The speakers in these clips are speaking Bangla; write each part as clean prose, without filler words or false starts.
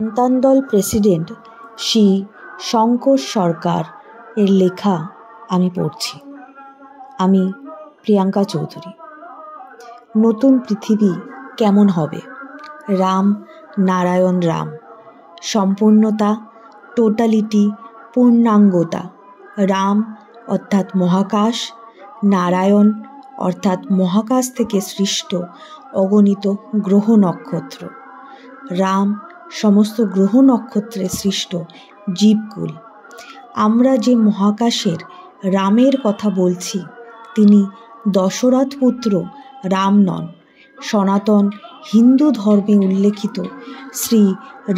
সন্তানদল প্রেসিডেন্ট শ্রী শঙ্কর সরকার এর লেখা আমি পড়ছি। আমি প্রিয়াঙ্কা চৌধুরী। নতুন পৃথিবী কেমন হবে? রাম, নারায়ণ রাম। সম্পূর্ণতা, টোটালিটি, পূর্ণাঙ্গতা। রাম অর্থাৎ মহাকাশ, নারায়ণ অর্থাৎ মহাকাশ থেকে সৃষ্ট অগণিত গ্রহ নক্ষত্র। রাম সমস্ত গ্রহ নক্ষত্রে সৃষ্ট জীবকুল। আমরা যে মহাকাশের রামের কথা বলছি, তিনি দশরথ পুত্র রাম নন। সনাতন হিন্দু ধর্মে উল্লেখিত শ্রী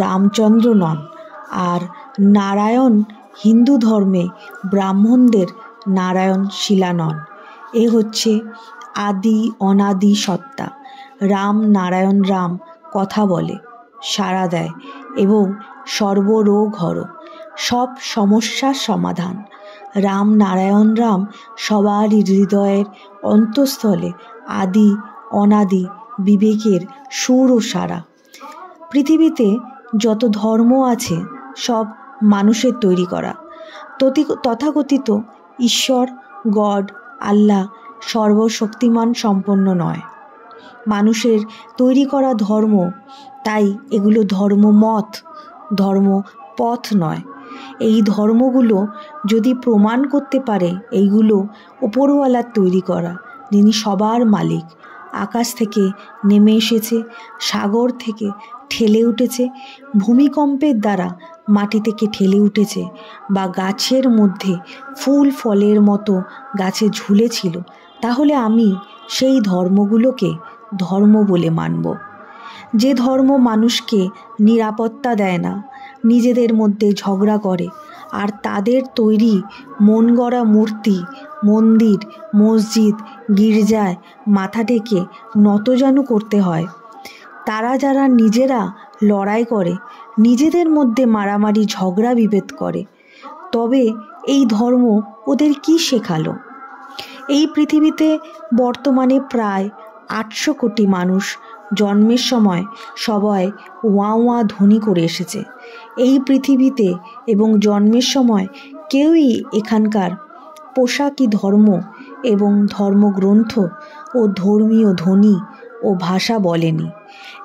রামচন্দ্র নন। আর নারায়ণ হিন্দু ধর্মে ব্রাহ্মণদের নারায়ণ শিলা নন। এ হচ্ছে আদি অনাদি সত্তা। রাম নারায়ণ রাম কথা বলে, সাড়া দেয় এবং সর্বরোগ হর, সব সমস্যার সমাধান। রাম নারায়ণ রাম সবারই হৃদয়ের অন্তঃস্থলে আদি অনাদি বিবেকের সুর ও সারা। পৃথিবীতে যত ধর্ম আছে সব মানুষের তৈরি করা। তথাকথিত ঈশ্বর, গড, আল্লাহ সর্বশক্তিমান সম্পন্ন নয়। মানুষের তৈরি করা ধর্ম, তাই এগুলো ধর্মমত, ধর্মপথ নয়। এই ধর্মগুলো যদি প্রমাণ করতে পারে এইগুলো ওপরওয়ালার তৈরি করা, যিনি সবার মালিক, আকাশ থেকে নেমে এসেছে, সাগর থেকে ঠেলে উঠেছে, ভূমিকম্পের দ্বারা মাটি থেকে ঠেলে উঠেছে, বা গাছের মধ্যে ফুল ফলের মতো গাছে ঝুলেছিল, তাহলে আমি সেই ধর্মগুলোকে ধর্ম বলে মানব। যে ধর্ম মানুষকে নিরাপত্তা দেয় না, নিজেদের মধ্যে ঝগড়া করে, আর তাদের তৈরি মন গড়া মূর্তি, মন্দির, মসজিদ, গির্জায় মাথা টেকে নতজানু করতে হয়, তারা যারা নিজেরা লড়াই করে, নিজেদের মধ্যে মারামারি ঝগড়া বিভেদ করে, তবে এই ধর্ম ওদের কি শেখালো? এই পৃথিবীতে বর্তমানে প্রায় 800 কোটি মানুষ জন্মের সময় সবাই ওয়া ওয়া ধ্বনি করে এসেছে। এই পৃথিবীতে এবং জন্মের সময় কেউই এখানকার পোশাকি ধর্ম এবং ধর্মগ্রন্থ ও ধর্মীয় ধ্বনি ও ভাষা বলেনি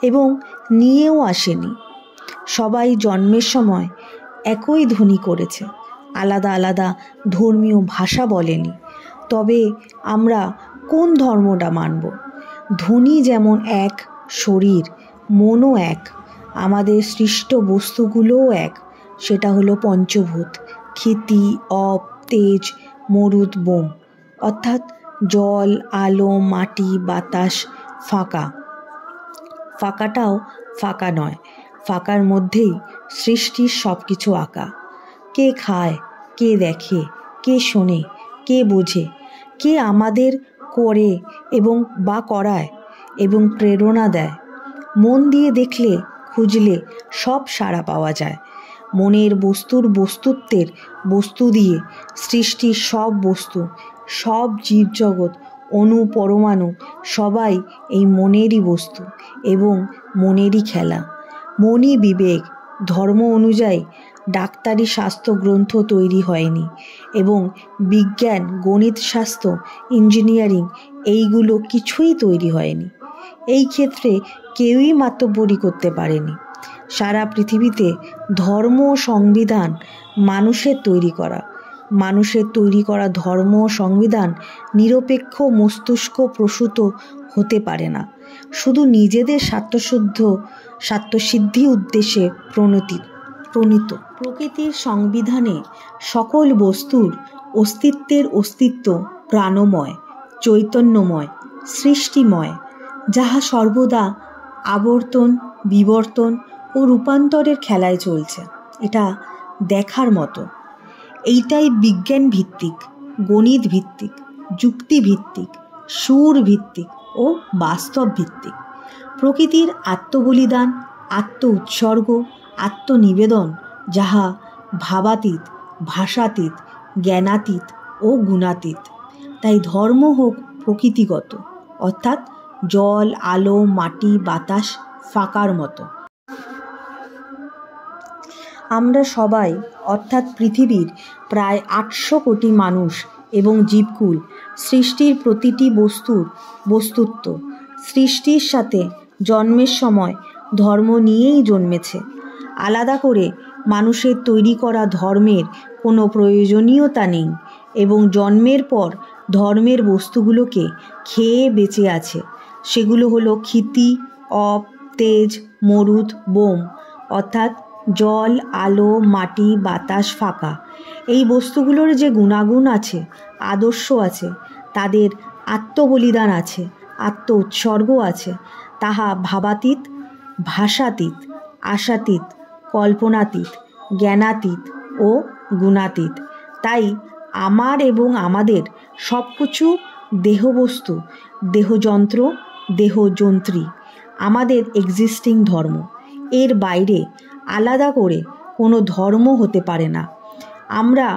এবং নিয়েও আসেনি। সবাই জন্মের সময় একই ধ্বনি করেছে, আলাদা আলাদা ধর্মীয় ভাষা বলেনি। তবে আমরা কোন ধর্মটা মানব? ধ্বনি যেমন এক, শরীর মনও এক, আমাদের সৃষ্ট বস্তুগুলোও এক। সেটা হলো পঞ্চভূত, ক্ষিতি, অপ, তেজ, মরুদ, বোম, অর্থাৎ জল, আলো, মাটি, বাতাস, ফাঁকা। ফাঁকাটাও ফাঁকা নয়, ফাঁকার মধ্যেই সৃষ্টির সব কিছু আঁকা। কে খায়, কে দেখে, কে শোনে, কে বোঝে, কে আমাদের করে এবং বা করায় এবং প্রেরণা দেয়। মন দিয়ে দেখলে, খুঁজলে সব সাড়া পাওয়া যায়। মনের বস্তুর বস্তুত্বের বস্তু দিয়ে সৃষ্টির সব বস্তু, সব জীবজগৎ, অণু পরমাণু সবাই এই মনেরই বস্তু এবং মনেরই খেলা। মনই বিবেক। ধর্ম অনুযায়ী ডাক্তারি স্বাস্থ্য গ্রন্থ তৈরি হয়নি এবং বিজ্ঞান, গণিত শাস্ত্র, ইঞ্জিনিয়ারিং এইগুলো কিছুই তৈরি হয়নি। এই ক্ষেত্রে কেউই মাতব্বরি করতে পারেনি। সারা পৃথিবীতে ধর্ম ও সংবিধান মানুষের তৈরি করা। মানুষের তৈরি করা ধর্ম ও সংবিধান নিরপেক্ষ মস্তিষ্ক প্রসূত হতে পারে না, শুধু নিজেদের স্বার্থসিদ্ধি উদ্দেশ্যে প্রণীত। প্রকৃতির সংবিধানে সকল বস্তুর অস্তিত্বের অস্তিত্ব প্রাণময়, চৈতন্যময়, সৃষ্টিময়, যাহা সর্বদা আবর্তন, বিবর্তন ও রূপান্তরের খেলায় চলছে। এটা দেখার মতো। এইটাই বিজ্ঞান ভিত্তিক, গণিত ভিত্তিক, যুক্তি ভিত্তিক, সুর ভিত্তিক ও বাস্তব ভিত্তিক। প্রকৃতির আত্মবলিদান, আত্ম উৎসর্গ, আত্মনিবেদন, যাহা ভাবাতীত, ভাষাতীত, জ্ঞানাতীত ও গুণাতীত। তাই ধর্ম হোক প্রকৃতিগত, অর্থাৎ জল, আলো, মাটি, বাতাস, ফাঁকার মতো। আমরা সবাই অর্থাৎ পৃথিবীর প্রায় 800 কোটি মানুষ এবং জীবকুল সৃষ্টির প্রতিটি বস্তুত্ব সৃষ্টির সাথে জন্মের সময় ধর্ম নিয়েই জন্মেছে। আলাদা করে মানুষের তৈরি করা ধর্মের কোনো প্রয়োজনীয়তা নেই এবং জন্মের পর ধর্মের বস্তুগুলোকে খেয়ে বেঁচে আছে। সেগুলো হলো ক্ষিতি, অপ, তেজ, মরুত, বোম অর্থাৎ জল, আলো, মাটি, বাতাস, ফাঁকা। এই বস্তুগুলোর যে গুণাগুণ আছে, আদর্শ আছে, তাদের আত্মবলিদান আছে, আত্ম উৎসর্গ আছে, তাহা ভাবাতীত, ভাষাতীত, আশাতীত, কল্পনাতীত, জ্ঞানাতীত ও গুণাতীত। তাই আমার এবং আমাদের সব কিছু দেহবস্তু, দেহযন্ত্র, দেহযন্ত্রী আমাদের এক্সিস্টিং ধর্ম। এর বাইরে আলাদা করে কোনো ধর্ম হতে পারে না। আমরা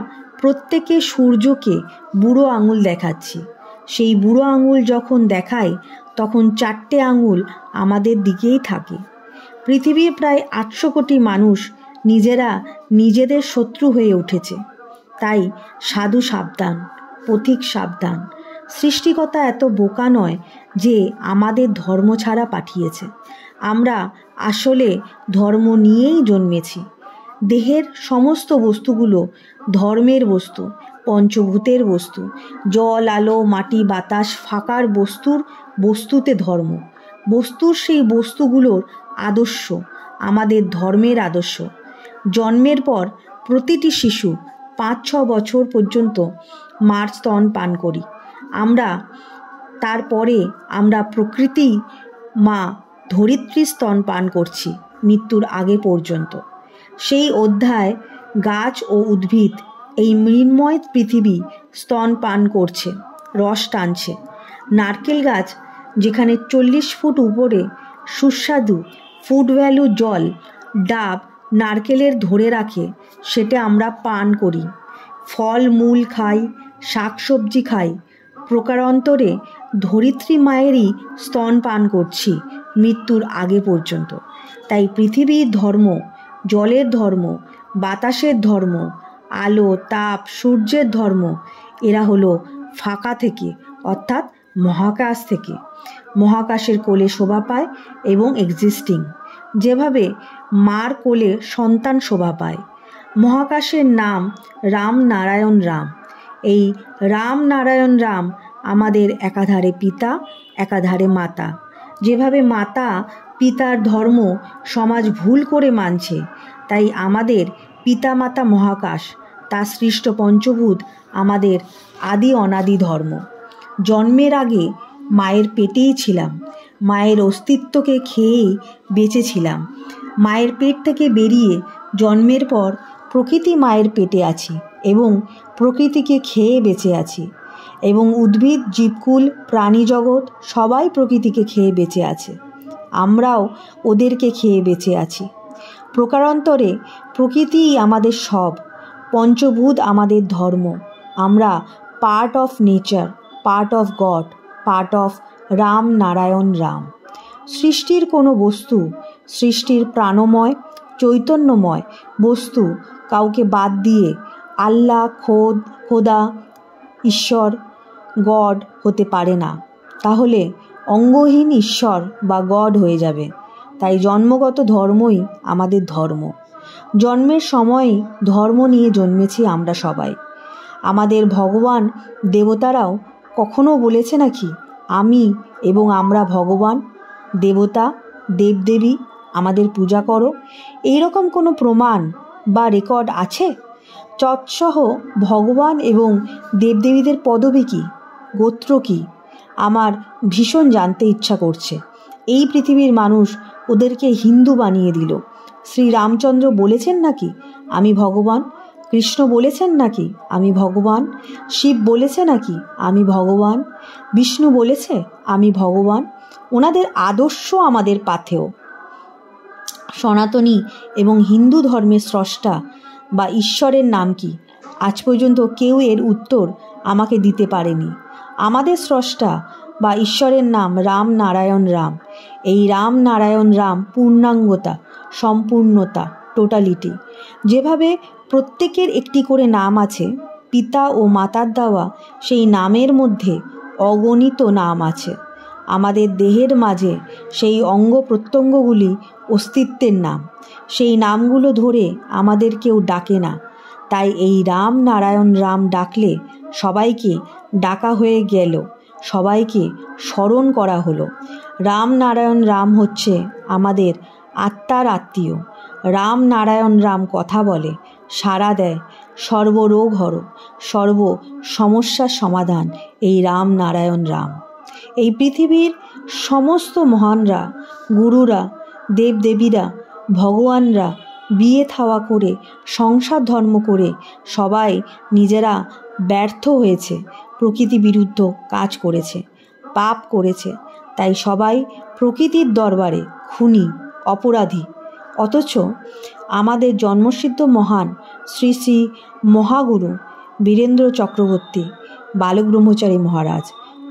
প্রত্যেকে সূর্যকে বুড়ো আঙুল দেখাচ্ছি। সেই বুড়ো আঙুল যখন দেখায় তখন 4টে আঙুল আমাদের দিকেই থাকে। পৃথিবীর প্রায় 800 কোটি মানুষ নিজেরা নিজেদের শত্রু হয়ে উঠেছে। তাই সাধু সাবধান, পথিক সাবধান। সৃষ্টিকর্তা এত বোকা নয় যে আমাদের ধর্ম ছাড়া পাঠিয়েছে। আমরা আসলে ধর্ম নিয়েই জন্মেছি। দেহের সমস্ত বস্তুগুলো ধর্মের বস্তু, পঞ্চভূতের বস্তু। জল, আলো, মাটি, বাতাস, ফাঁকার বস্তুতে ধর্ম। বস্তুর সেই বস্তুগুলোর আদর্শ আমাদের ধর্মের আদর্শ। জন্মের পর প্রতিটি শিশু 5-6 বছর পর্যন্ত মার স্তন পান করি। তারপরে আমরা প্রকৃতি মা ধরিত্রীর স্তন পান করছি মৃত্যুর আগে পর্যন্ত। সেই অধ্যায় গাছ ও উদ্ভিদ এই মৃন্ময় পৃথিবী স্তন পান করছে, রস টানছে। নারকেল গাছ যেখানে 40 ফুট উপরে সুস্বাদু ফুড ভ্যালু জল ডাব নারকেলের ধরে রাখে, সেটা আমরা পান করি। ফল মূল খাই, শাকসবজি খাই। প্রকারান্তরে ধরিত্রী মায়েরই স্তন পান করছি মৃত্যুর আগে পর্যন্ত। তাই পৃথিবীর ধর্ম, জলের ধর্ম, বাতাসের ধর্ম, আলো, তাপ, সূর্যের ধর্ম এরা হলো ফাঁকা থেকে অর্থাৎ মহাকাশ থেকে। মহাকাশের কোলে শোভা পায় এবং এক্সিস্টিং। যেভাবে মার কোলে সন্তান শোভা পায়। মহাকাশের নাম রাম নারায়ণ রাম। এই রাম নারায়ণ রাম আমাদের একাধারে পিতা, একাধারে মাতা। যেভাবে মাতা পিতার ধর্ম সমাজ ভুল করে মানছে, তাই আমাদের পিতামাতা মহাকাশ, তার সৃষ্ট পঞ্চভূত আমাদের আদি অনাদি ধর্ম। জন্মের আগে মায়ের পেটেই ছিলাম, মায়ের অস্তিত্বকে খেয়েই বেঁচেছিলাম। মায়ের পেট থেকে বেরিয়ে জন্মের পর প্রকৃতি মায়ের পেটে আছি এবং প্রকৃতিকে খেয়ে বেঁচে আছি। এবং উদ্ভিদ, জীবকুল, প্রাণী জগৎ সবাই প্রকৃতিকে খেয়ে বেঁচে আছে। আমরাও ওদেরকে খেয়ে বেঁচে আছি। প্রকারান্তরে প্রকৃতিই আমাদের সব, পঞ্চভূত আমাদের ধর্ম। আমরা part of nature, part of god, part of Ram Narayan Ram. সৃষ্টির কোনো বস্তু, সৃষ্টির প্রাণময় চৈতন্যময় বস্তু কাউকে বাদ দিয়ে আল্লাহ, খোদা, ঈশ্বর, গড হতে পারে না। তাহলে অঙ্গহীন ঈশ্বর বা গড হয়ে যাবে। তাই জন্মগত ধর্মই আমাদের ধর্ম। জন্মের সময়ই ধর্ম নিয়ে জন্মেছি আমরা সবাই। আমাদের ভগবান দেবতারাও কখনো বলেছে নাকি আমি এবং আমরা ভগবান, দেবতা, দেবদেবী আমাদের পূজা করো? এইরকম কোনো প্রমাণ বা রেকর্ড আছে? তৎসহ ভগবান এবং দেবদেবীদের পদবী কী, গোত্র কী? আমার ভীষণ জানতে ইচ্ছা করছে। এই পৃথিবীর মানুষ ওদেরকে হিন্দু বানিয়ে দিল। শ্রীরামচন্দ্র বলেছেন নাকি আমি ভগবান? কৃষ্ণ বলেছেন নাকি আমি ভগবান? শিব বলেছে নাকি আমি ভগবান? বিষ্ণু বলেছে আমি ভগবান? ওনাদের আদর্শ আমাদের পাথেয়। সনাতনী এবং হিন্দু ধর্মের স্রষ্টা বা ঈশ্বরের নাম কি? আজ পর্যন্ত কেউ এর উত্তর আমাকে দিতে পারেনি। আমাদের স্রষ্টা বা ঈশ্বরের নাম রাম নারায়ণ রাম। এই রাম নারায়ণ রাম পূর্ণাঙ্গতা, সম্পূর্ণতা, টোটালিটি। যেভাবে প্রত্যেকের একটি করে নাম আছে, পিতা ও মাতার দেওয়া সেই নামের মধ্যে অগণিত নাম আছে। আমাদের দেহের মাঝে সেই অঙ্গ প্রত্যঙ্গগুলি অস্তিত্বের নাম। সেই নামগুলো ধরে আমাদের কেউ ডাকে না, তাই এই রাম নারায়ণ রাম ডাকলে সবাইকে ডাকা হয়ে গেল, সবাইকে স্মরণ করা হলো। রাম নারায়ণ রাম হচ্ছে আমাদের আত্মার আত্মীয়। রাম নারায়ণ রাম কথা বলে, সাড়া দেয়, সর্বরোগ হর, সর্ব সমস্যার সমাধান এই রাম নারায়ণ রাম। এই পৃথিবীর সমস্ত মহানরা, গুরুরা, দেবদেবীরা, ভগবানরা বিয়ে থাওয়া করে, সংসার ধর্ম করে সবাই নিজেরা ব্যর্থ হয়েছে, প্রকৃতি বিরুদ্ধ কাজ করেছে, পাপ করেছে। তাই সবাই প্রকৃতির দরবারে খুনি, অপরাধী। অথচ আমাদের জন্মসিদ্ধ মহান শ্রী শ্রী মহাগুরু বীরেন্দ্র চক্রবর্তী বালক ব্রহ্মচারী মহারাজ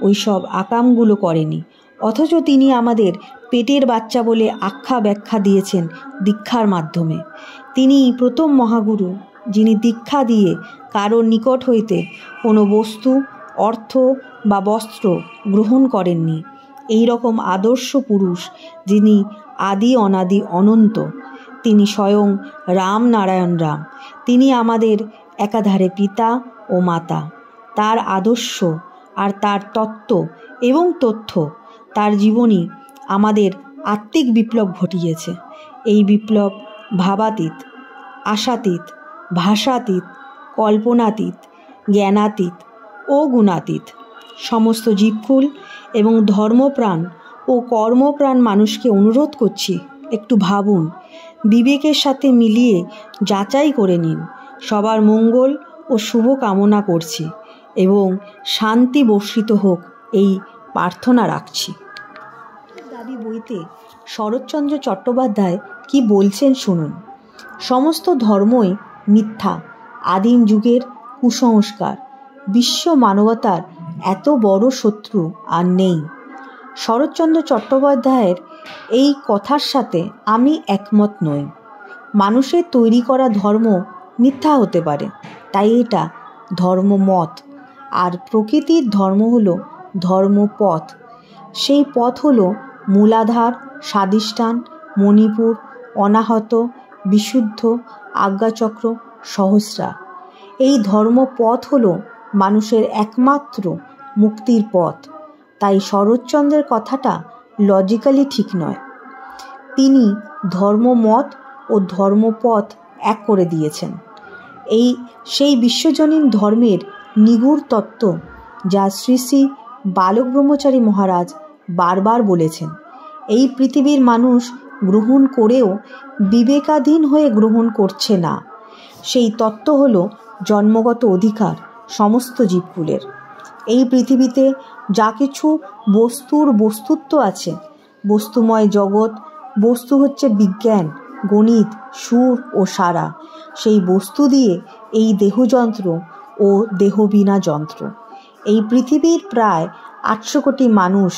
ওইসব আকামগুলো করেনি। অথচ তিনি আমাদের পেটের বাচ্চা বলে আখ্যা ব্যাখ্যা দিয়েছেন দীক্ষার মাধ্যমে। তিনি প্রথম মহাগুরু, যিনি দীক্ষা দিয়ে কারোর নিকট হইতে কোনো বস্তু, অর্থ বা বস্ত্র গ্রহণ করেননি। এই রকম আদর্শ পুরুষ, যিনি আদি অনাদি অনন্ত, তিনি স্বয়ং রাম নারায়ণ রাম। তিনি আমাদের একাধারে পিতা ও মাতা। তার আদর্শ আর তার তত্ত্ব এবং তথ্য, তার জীবনী আমাদের আত্মিক বিপ্লব ঘটিয়েছে। এই বিপ্লব ভাবাতীত, আশাতীত, ভাষাতীত, কল্পনাতীত, জ্ঞানাতীত ও গুণাতীত। সমস্ত জীবকুল এবং ধর্মপ্রাণ ও কর্মপ্রাণ মানুষকে অনুরোধ করছি, একটু ভাবুন, বিবেকের সাথে মিলিয়ে যাচাই করে নিন। সবার মঙ্গল ও শুভ কামনা করছি এবং শান্তি বর্ষিত হোক এই প্রার্থনা রাখছি। দাবি বইতে শরৎচন্দ্র চট্টোপাধ্যায় কি বলছেন শুনুন। সমস্ত ধর্মই মিথ্যা, আদিম যুগের কুসংস্কার। বিশ্ব মানবতার এত বড় শত্রু আর নেই। শরৎচন্দ্র চট্টোপাধ্যায়ের এই কথার সাথে আমি একমত নই। মানুষের তৈরি করা ধর্ম মিথ্যা হতে পারে, তাই এটা ধর্মমত। আর প্রকৃতির ধর্ম হলো ধর্মপথ। সেই পথ হলো মূলাধার, স্বাধিষ্ঠান, মণিপুর, অনাহত, বিশুদ্ধ, আজ্ঞাচক্র, সহস্রা। এই ধর্মপথ হলো মানুষের একমাত্র মুক্তির পথ। তাই শরৎচন্দ্রের কথাটা লজিক্যালি ঠিক নয়। তিনি ধর্মমত ও ধর্মপথ এক করে দিয়েছেন। সেই বিশ্বজনীন ধর্মের নিগূঢ় তত্ত্ব, যা শ্রী শ্রী বালক ব্রহ্মচারী মহারাজ বারবার বলেছেন। এই পৃথিবীর মানুষ গ্রহণ করেও বিবেকাধীন হয়ে গ্রহণ করছে না। সেই তত্ত্ব হলো জন্মগত অধিকার সমস্ত জীবকুলের। এই পৃথিবীতে যা কিছু বস্তুর বস্তুত্ব আছে, বস্তুময় জগৎ, বস্তু হচ্ছে বিজ্ঞান, গণিত, সুর ও সারা। সেই বস্তু দিয়ে এই দেহযন্ত্র ও দেহবিনা যন্ত্র। এই পৃথিবীর প্রায় 800 কোটি মানুষ,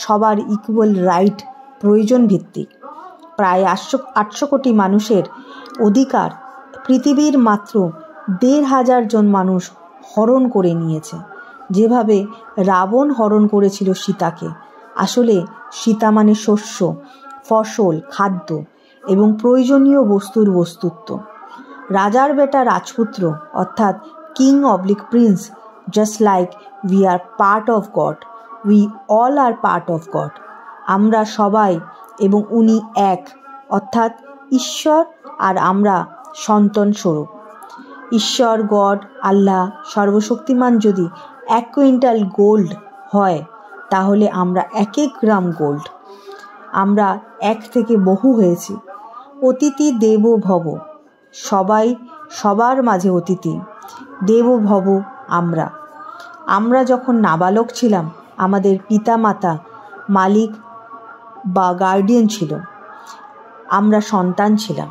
সবার ইকুয়াল রাইট প্রয়োজন ভিত্তিক। প্রায় 800 কোটি মানুষের অধিকার পৃথিবীর মাত্র 1,500 জন মানুষ হরণ করে নিয়েছে। যেভাবে রাবণ হরণ করেছিল সীতাকে। আসলে সীতা মানে শস্য, ফসল, খাদ্য এবং প্রয়োজনীয় বস্তুর বস্তুত্ব। রাজার বেটা রাজপুত্র, অর্থাৎ king oblique prince, just like we are part of God, we all are part of God. আমরা সবাই এবং উনি এক, অর্থাৎ ঈশ্বর আর আমরা সন্তান স্বরূপ। ঈশ্বর, গড, আল্লাহ, সর্বশক্তিমান যদি 1 কুইন্টাল গোল্ড হয়, তাহলে আমরা 1 গ্রাম গোল্ড। আমরা এক থেকে বহু হয়েছি। অতিথি দেব ভব, সবাই সবার মাঝে অতিথি। দেব ভব আমরা যখন নাবালক ছিলাম, আমাদের পিতা মাতা মালিক বা গার্ডিয়ান ছিল, আমরা সন্তান ছিলাম।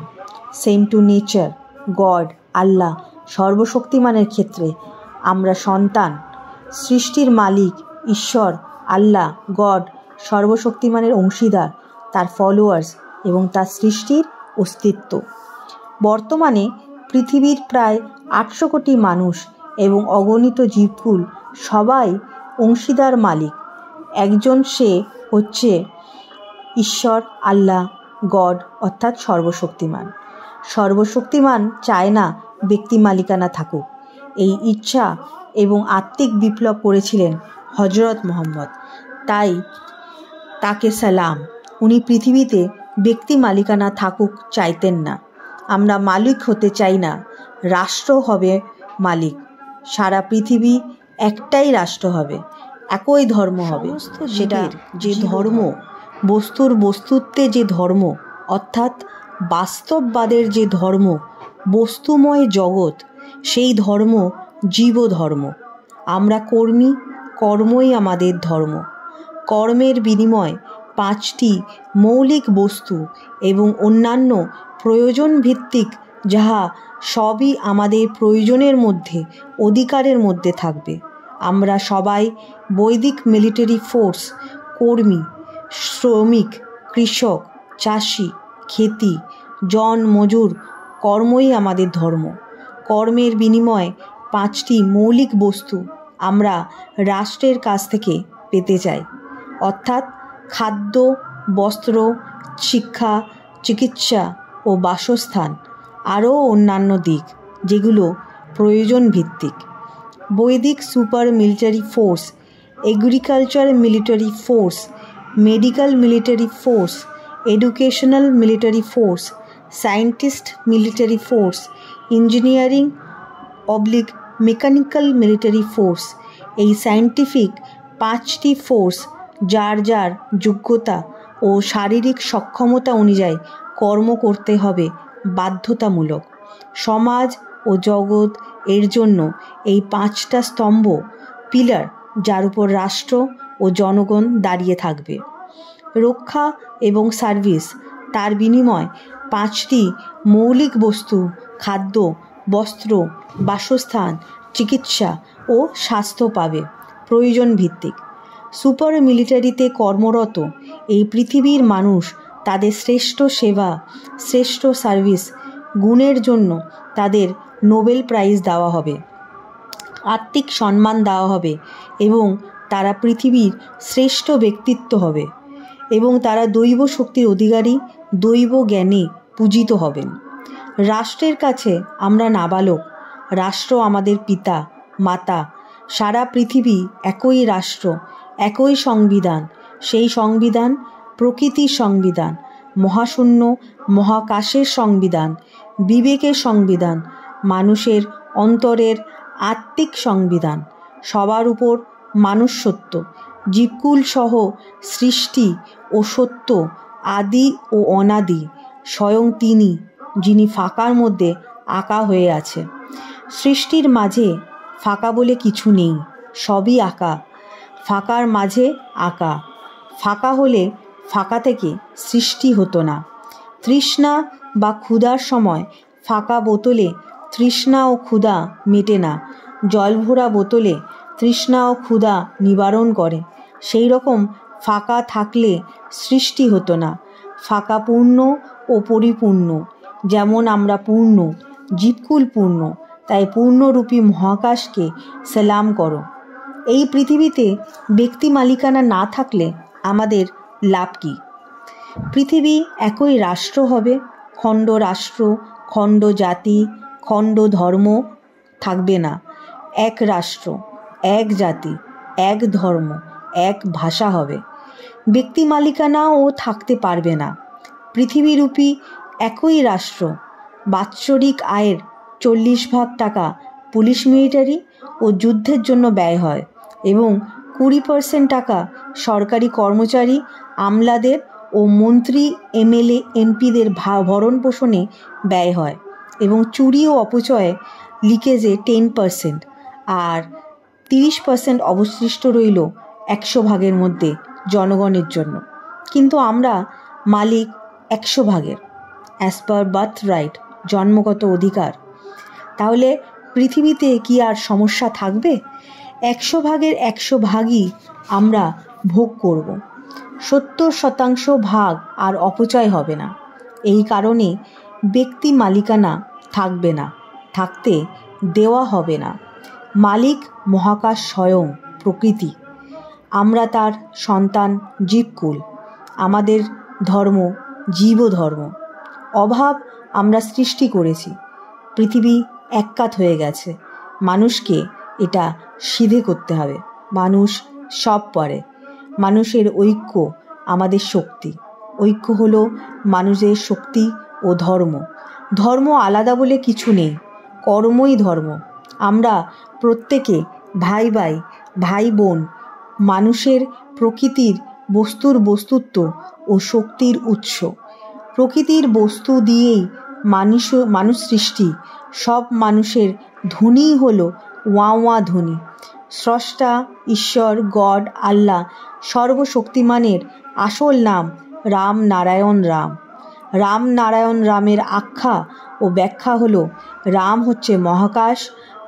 সেম টু নেচার, গড, আল্লাহ, সর্বশক্তিমানের ক্ষেত্রে আমরা সন্তান। সৃষ্টির মালিক ঈশ্বর, আল্লাহ, গড, সর্বশক্তিমানের অংশীদার, তার ফলোয়ার্স এবং তার সৃষ্টির অস্তিত্ব। বর্তমানে পৃথিবীর প্রায় 800 কোটি মানুষ এবং অগণিত জীবকুল সবাই অংশীদার মালিক। একজন, সে হচ্ছে ঈশ্বর, আল্লাহ, গড অর্থাৎ সর্বশক্তিমান। সর্বশক্তিমান চায় না ব্যক্তি মালিকানা থাকুক। এই ইচ্ছা এবং আত্মিক বিপ্লব করেছিলেন হজরত মুহাম্মদ। তাই তাকে সালাম। উনি পৃথিবীতে ব্যক্তি মালিকানা থাকুক চাইতেন না। আমরা মালিক হতে চাই না, রাষ্ট্র হবে মালিক। সারা পৃথিবী একটাই রাষ্ট্র হবে, একই ধর্ম হবে। সেটা যে ধর্ম, বস্তুর বস্তুত্বে যে ধর্ম, অর্থাৎ বাস্তববাদের যে ধর্ম, বস্তুময় জগৎ, সেই ধর্ম জীব ধর্ম। আমরা কর্মী, কর্মই আমাদের ধর্ম। কর্মের বিনিময় 5টি মৌলিক বস্তু এবং অন্যান্য প্রয়োজন ভিত্তিক, যাহা সবই আমাদের প্রয়োজনের মধ্যে, অধিকারের মধ্যে থাকবে। আমরা সবাই বৈদিক মিলিটারি ফোর্স, কর্মী, শ্রমিক, কৃষক, চাষি, খেতি, জন মজুর, কর্মই আমাদের ধর্ম। কর্মের বিনিময়ে 5টি মৌলিক বস্তু আমরা রাষ্ট্রের কাছ থেকে পেতে চাই, অর্থাৎ খাদ্য, বস্ত্র, শিক্ষা, চিকিৎসা ও বাসস্থান, আরও অন্যান্য দিক যেগুলো প্রয়োজন ভিত্তিক। বৈদিক super military force, agriculture military force, medical military force, educational military force, scientist military force, engineering mechanical military force. এই সায়েন্টিফিক 5টি ফোর্স যার যার যোগ্যতা ও শারীরিক সক্ষমতা অনুযায়ী কর্ম করতে হবে বাধ্যতামূলক। সমাজ ও জগৎ এর জন্য এই 5টা স্তম্ভ, পিলার, যার উপর রাষ্ট্র ও জনগণ দাঁড়িয়ে থাকবে। রক্ষা এবং সার্ভিস, তার বিনিময় 5টি মৌলিক বস্তু, খাদ্য, বস্ত্র, বাসস্থান, চিকিৎসা ও স্বাস্থ্য পাবে প্রয়োজন ভিত্তিক। সুপার মিলিটারিতে কর্মরত এই পৃথিবীর মানুষ তাদের শ্রেষ্ঠ সেবা, শ্রেষ্ঠ সার্ভিস গুণের জন্য তাদের নোবেল প্রাইজ দেওয়া হবে, আত্মিক সম্মান দেওয়া হবে এবং তারা পৃথিবীর শ্রেষ্ঠ ব্যক্তিত্ব হবে এবং তারা দৈব শক্তির অধিকারী, দৈব জ্ঞানে পূজিত হবেন। রাষ্ট্রের কাছে আমরা নাবালক, রাষ্ট্র আমাদের পিতা মাতা। সারা পৃথিবী একই রাষ্ট্র, একই সংবিধান। সেই সংবিধান প্রকৃতির সংবিধান, মহাশূন্য মহাকাশের সংবিধান, বিবেকের সংবিধান, মানুষের অন্তরের আত্মিক সংবিধান। সবার উপর মানুষ সত্য, জীবকুল সহ সৃষ্টি ও সত্য, আদি ও অনাদি, স্বয়ং তিনি, যিনি ফাঁকার মধ্যে আঁকা হয়ে আছে। সৃষ্টির মাঝে ফাঁকা বলে কিছু নেই, সবই আঁকা। ফাঁকার মাঝে আঁকা। ফাঁকা হলে ফাঁকা থেকে সৃষ্টি হতো না। তৃষ্ণা বা ক্ষুধার সময় ফাঁকা বোতলে তৃষ্ণা ও ক্ষুধা মেটে না। জল ভরা বোতলে তৃষ্ণা ও ক্ষুধা নিবারণ করে। সেই রকম ফাঁকা থাকলে সৃষ্টি হতো না। ফাঁকা পূর্ণ ও পরিপূর্ণ, যেমন আমরা পূর্ণ, জীবকুল পূর্ণ। তাই পূর্ণরূপী মহাকাশকে সালাম করো। এই পৃথিবীতে ব্যক্তি মালিকানা না থাকলে আমাদের লাভ কি? পৃথিবী একই রাষ্ট্র হবে, খণ্ড রাষ্ট্র, খণ্ড জাতি, খণ্ড ধর্ম থাকবে না। এক রাষ্ট্র, এক জাতি, এক ধর্ম, এক ভাষা হবে। ব্যক্তি মালিকানাও থাকতে পারবে না। পৃথিবীরূপী একই রাষ্ট্র, বাৎসরিক আয়ের 40% টাকা পুলিশ, মিলিটারি ও যুদ্ধের জন্য ব্যয় হয় এবং 20% টাকা সরকারি কর্মচারী, আমলাদের ও মন্ত্রী, এমএলএ, এমপিদের ভরণ পোষণে ব্যয় হয় এবং চুরি ও অপচয়ে, লিকেজে 10%, আর 30% অবশিষ্ট রইল 100 ভাগের মধ্যে জনগণের জন্য। কিন্তু আমরা মালিক 100 ভাগের, অ্যাজ পার বার্থ রাইট, জন্মগত অধিকার। তাহলে পৃথিবীতে কি আর সমস্যা থাকবে? 100 ভাগের 100 ভাগই আমরা ভোগ করব। 70% ভাগ আর অপচয় হবে না। এই কারণে ব্যক্তি মালিকানা থাকবে না, থাকতে দেওয়া হবে না। মালিক মহাকাশ স্বয়ং প্রকৃতি। আমরা তার সন্তান, জীবকুল। আমাদের ধর্ম জীবধর্ম। অভাব আমরা সৃষ্টি করেছি। পৃথিবী এককাত হয়ে গেছে। মানুষকে এটা সিধে করতে হবে। মানুষ সব পারে। মানুষের ঐক্য আমাদের শক্তি। ঐক্য হলো মানুষের শক্তি ও ধর্ম। ধর্ম আলাদা বলে কিছু নেই, কর্মই ধর্ম। আমরা প্রত্যেকে ভাই ভাই, ভাই বোন। মানুষের প্রকৃতির বস্তুর বস্তুত্ব ও শক্তির উৎস। প্রকৃতির বস্তু দিয়েই মানুষ সৃষ্টি। সব মানুষের ধ্বনিই হলো ওয়া ওয়া ধ্বনি। স্রষ্টা, ঈশ্বর, গড, আল্লাহ সর্বশক্তিমানের আসল নাম রাম নারায়ণ রাম। রাম নারায়ণ রামের আখ্যা ও ব্যাখ্যা হলো, রাম হচ্ছে মহাকাশ,